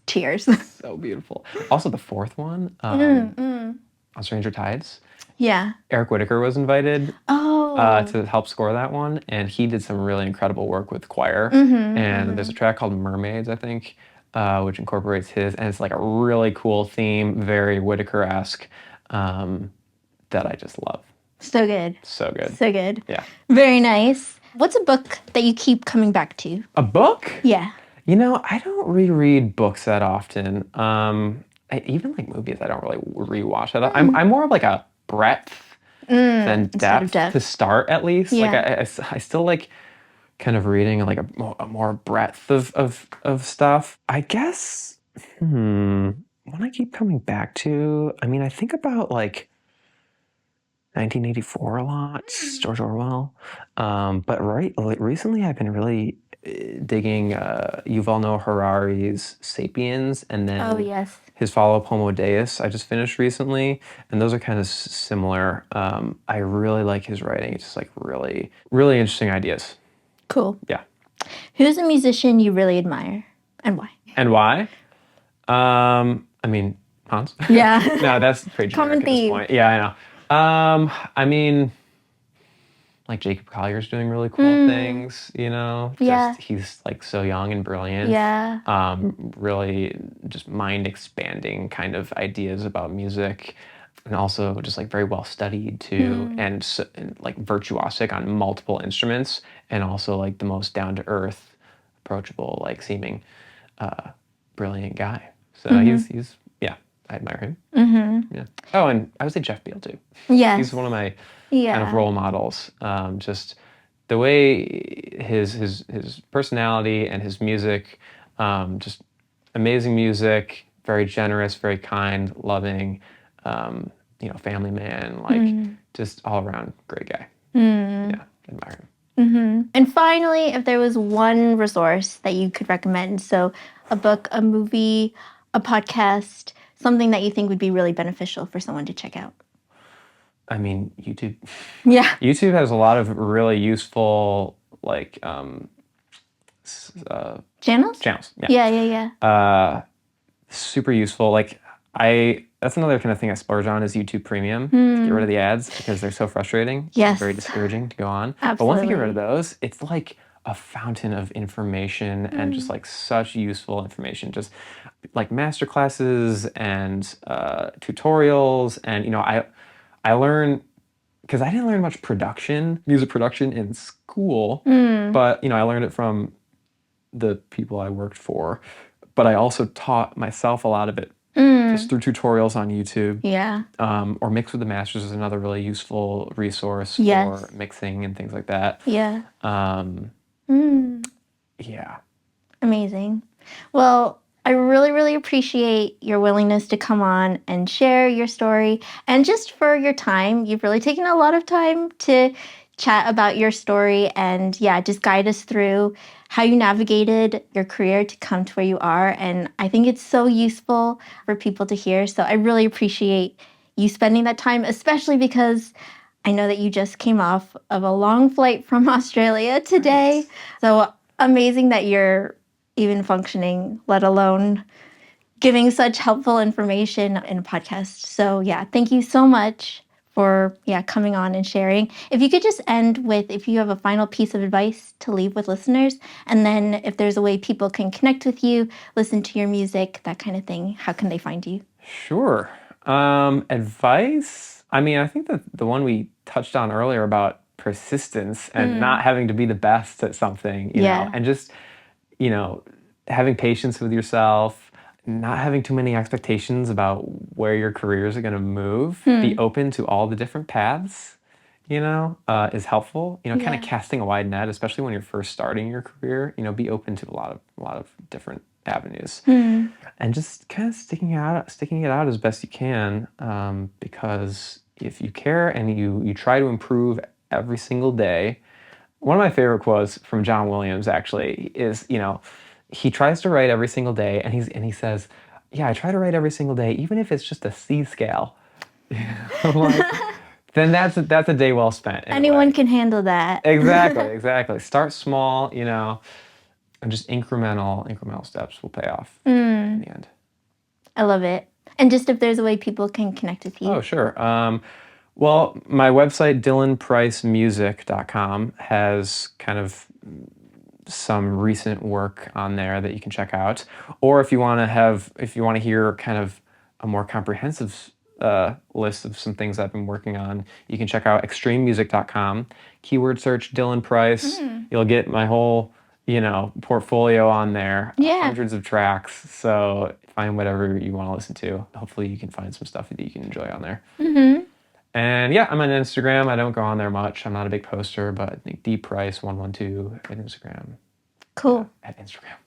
tears. So beautiful. Also, the fourth one, on Stranger Tides. Yeah. Eric Whitacre was invited to help score that one, and he did some really incredible work with choir. And there's a track called Mermaids, I think, which incorporates his, and it's like a really cool theme, very Whitacre-esque, that I just love. So good. So good. So good. Yeah. Very nice. What's a book that you keep coming back to? A book? Yeah. I don't reread books that often. Even like movies, I don't really rewatch that. I'm more of like a breadth than depth to start, at least. Yeah. Like I still like kind of reading like a more breadth of stuff. I guess One I keep coming back to, I mean, I think about like 1984 a lot, George Orwell. But recently I've been really digging Yuval Noah Harari's *Sapiens*, and Oh, then yes. his follow-up *Homo Deus* I just finished recently, and those are kind of similar. I really like his writing. It's just like really, really interesting ideas. Cool. Yeah. Who's a musician you really admire and why? And why? I mean, Hans. Yeah. No, that's pretty Common generic at this theme. point. Yeah, I know. I mean, like Jacob Collier's doing really cool things, you know? Yeah. Just he's like so young and brilliant. Yeah. Really just mind expanding kind of ideas about music. And also just like very well studied too, and like virtuosic on multiple instruments, and also like the most down to earth, approachable, like seeming brilliant guy. So he's yeah, I admire him. Yeah. Oh, and I would say Jeff Beal too. Yes. He's one of my Yeah. kind of role models. Just the way his personality and his music, just amazing music, very generous, very kind, loving, family man, like just all around great guy. Yeah, admire him. And finally, if there was one resource that you could recommend, so a book, a movie, a podcast, something that you think would be really beneficial for someone to check out. I mean, YouTube. Yeah. YouTube has a lot of really useful, like, Channels? channels. Yeah. Yeah. Super useful. Like, that's another kind of thing I splurge on is YouTube Premium to get rid of the ads because they're so frustrating. Yes. It's very discouraging to go on. Absolutely. But once you get rid of those, it's like a fountain of information and just like such useful information. Just like master classes and tutorials. And, I learn, because I didn't learn much music production in school, but, I learned it from the people I worked for. But I also taught myself a lot of it just through tutorials on YouTube. Yeah. Or Mix with the Masters is another really useful resource Yes. for mixing and things like that. Yeah. Yeah. Amazing. Well, I really, really appreciate your willingness to come on and share your story and just for your time. You've really taken a lot of time to chat about your story and, yeah, just guide us through how you navigated your career to come to where you are. And I think it's so useful for people to hear. So I really appreciate you spending that time, especially because I know that you just came off of a long flight from Australia today. So amazing that you're even functioning, let alone giving such helpful information in a podcast. So yeah, thank you so much for coming on and sharing. If you could just end with, if you have a final piece of advice to leave with listeners, and then if there's a way people can connect with you, listen to your music, that kind of thing, how can they find you? Sure. Advice? I mean, I think that the one we touched on earlier about persistence and not having to be the best at something, you know, and just, having patience with yourself, not having too many expectations about where your careers are going to move, be open to all the different paths, is helpful. Kind of casting a wide net, especially when you're first starting your career, be open to a lot of different avenues. And just kind of sticking it out as best you can, because if you care and you try to improve every single day. One of my favorite quotes from John Williams actually is, he tries to write every single day, and he says, "Yeah, I try to write every single day, even if it's just a C scale." I'm like, then that's a day well spent. Anyone can handle that. Exactly. Start small, and just incremental steps will pay off in the end. I love it. And just if there's a way people can connect with you. Oh, sure. Well, my website, dylanpricemusic.com, has kind of some recent work on there that you can check out. Or if you want to hear kind of a more comprehensive list of some things I've been working on, you can check out extrememusic.com. Keyword search Dylan Price. You'll get my whole, portfolio on there. Yeah. Hundreds of tracks. So find whatever you want to listen to. Hopefully you can find some stuff that you can enjoy on there. And yeah, I'm on Instagram. I don't go on there much. I'm not a big poster, but I think dprice112 at Instagram. Cool. At Instagram.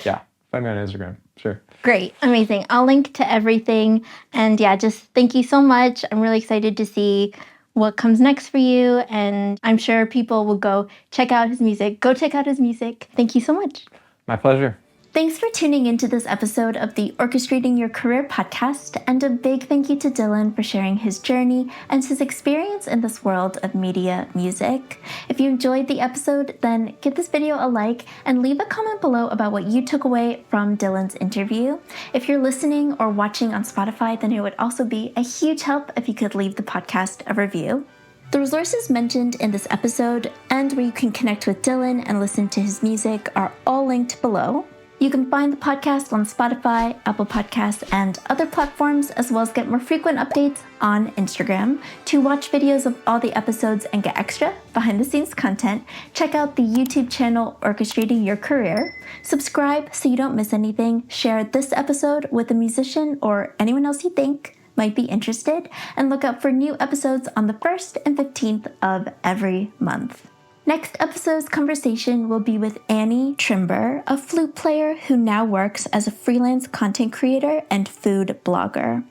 Yeah. Find me on Instagram. Sure. Great. Amazing. I'll link to everything. And yeah, just thank you so much. I'm really excited to see what comes next for you. And I'm sure people will go check out his music. Go check out his music. Thank you so much. My pleasure. Thanks for tuning into this episode of the Orchestrating Your Career podcast, and a big thank you to Dylan for sharing his journey and his experience in this world of media music. If you enjoyed the episode, then give this video a like and leave a comment below about what you took away from Dylan's interview. If you're listening or watching on Spotify, then it would also be a huge help if you could leave the podcast a review. The resources mentioned in this episode and where you can connect with Dylan and listen to his music are all linked below. You can find the podcast on Spotify, Apple Podcasts, and other platforms, as well as get more frequent updates on Instagram. To watch videos of all the episodes and get extra behind-the-scenes content, check out the YouTube channel Orchestrating Your Career. Subscribe so you don't miss anything. Share this episode with a musician or anyone else you think might be interested, and look out for new episodes on the 1st and 15th of every month. Next episode's conversation will be with Annie Trimber, a flute player who now works as a freelance content creator and food blogger.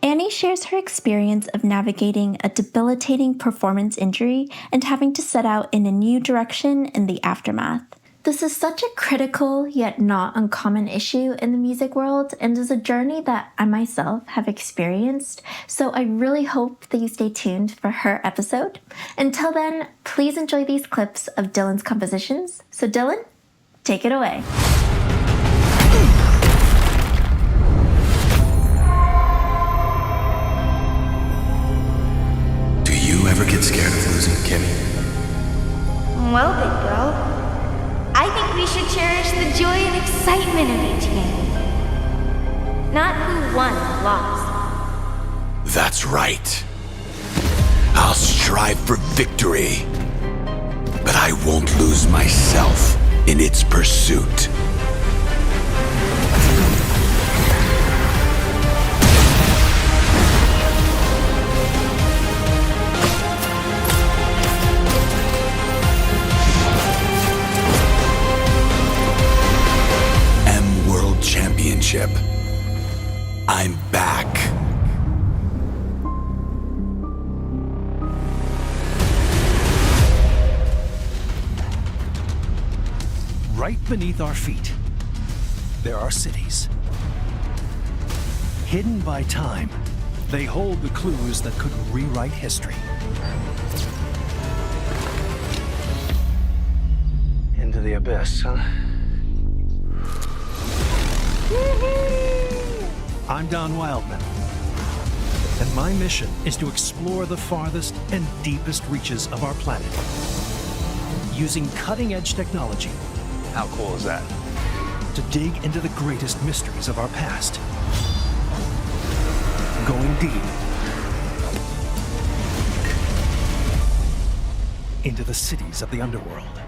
Annie shares her experience of navigating a debilitating performance injury and having to set out in a new direction in the aftermath. This is such a critical yet not uncommon issue in the music world, and is a journey that I myself have experienced, so I really hope that you stay tuned for her episode. Until then, please enjoy these clips of Dylan's compositions. So Dylan, take it away. Do you ever get scared of losing Kimmy? Well, big bro, I think we should cherish the joy and excitement of each game. Not who won or lost. That's right. I'll strive for victory, but I won't lose myself in its pursuit. Championship. I'm back. Right beneath our feet, there are cities. Hidden by time, they hold the clues that could rewrite history. Into the abyss, huh? I'm Don Wildman, and my mission is to explore the farthest and deepest reaches of our planet using cutting-edge technology. How cool is that? To dig into the greatest mysteries of our past. Going deep into the cities of the underworld.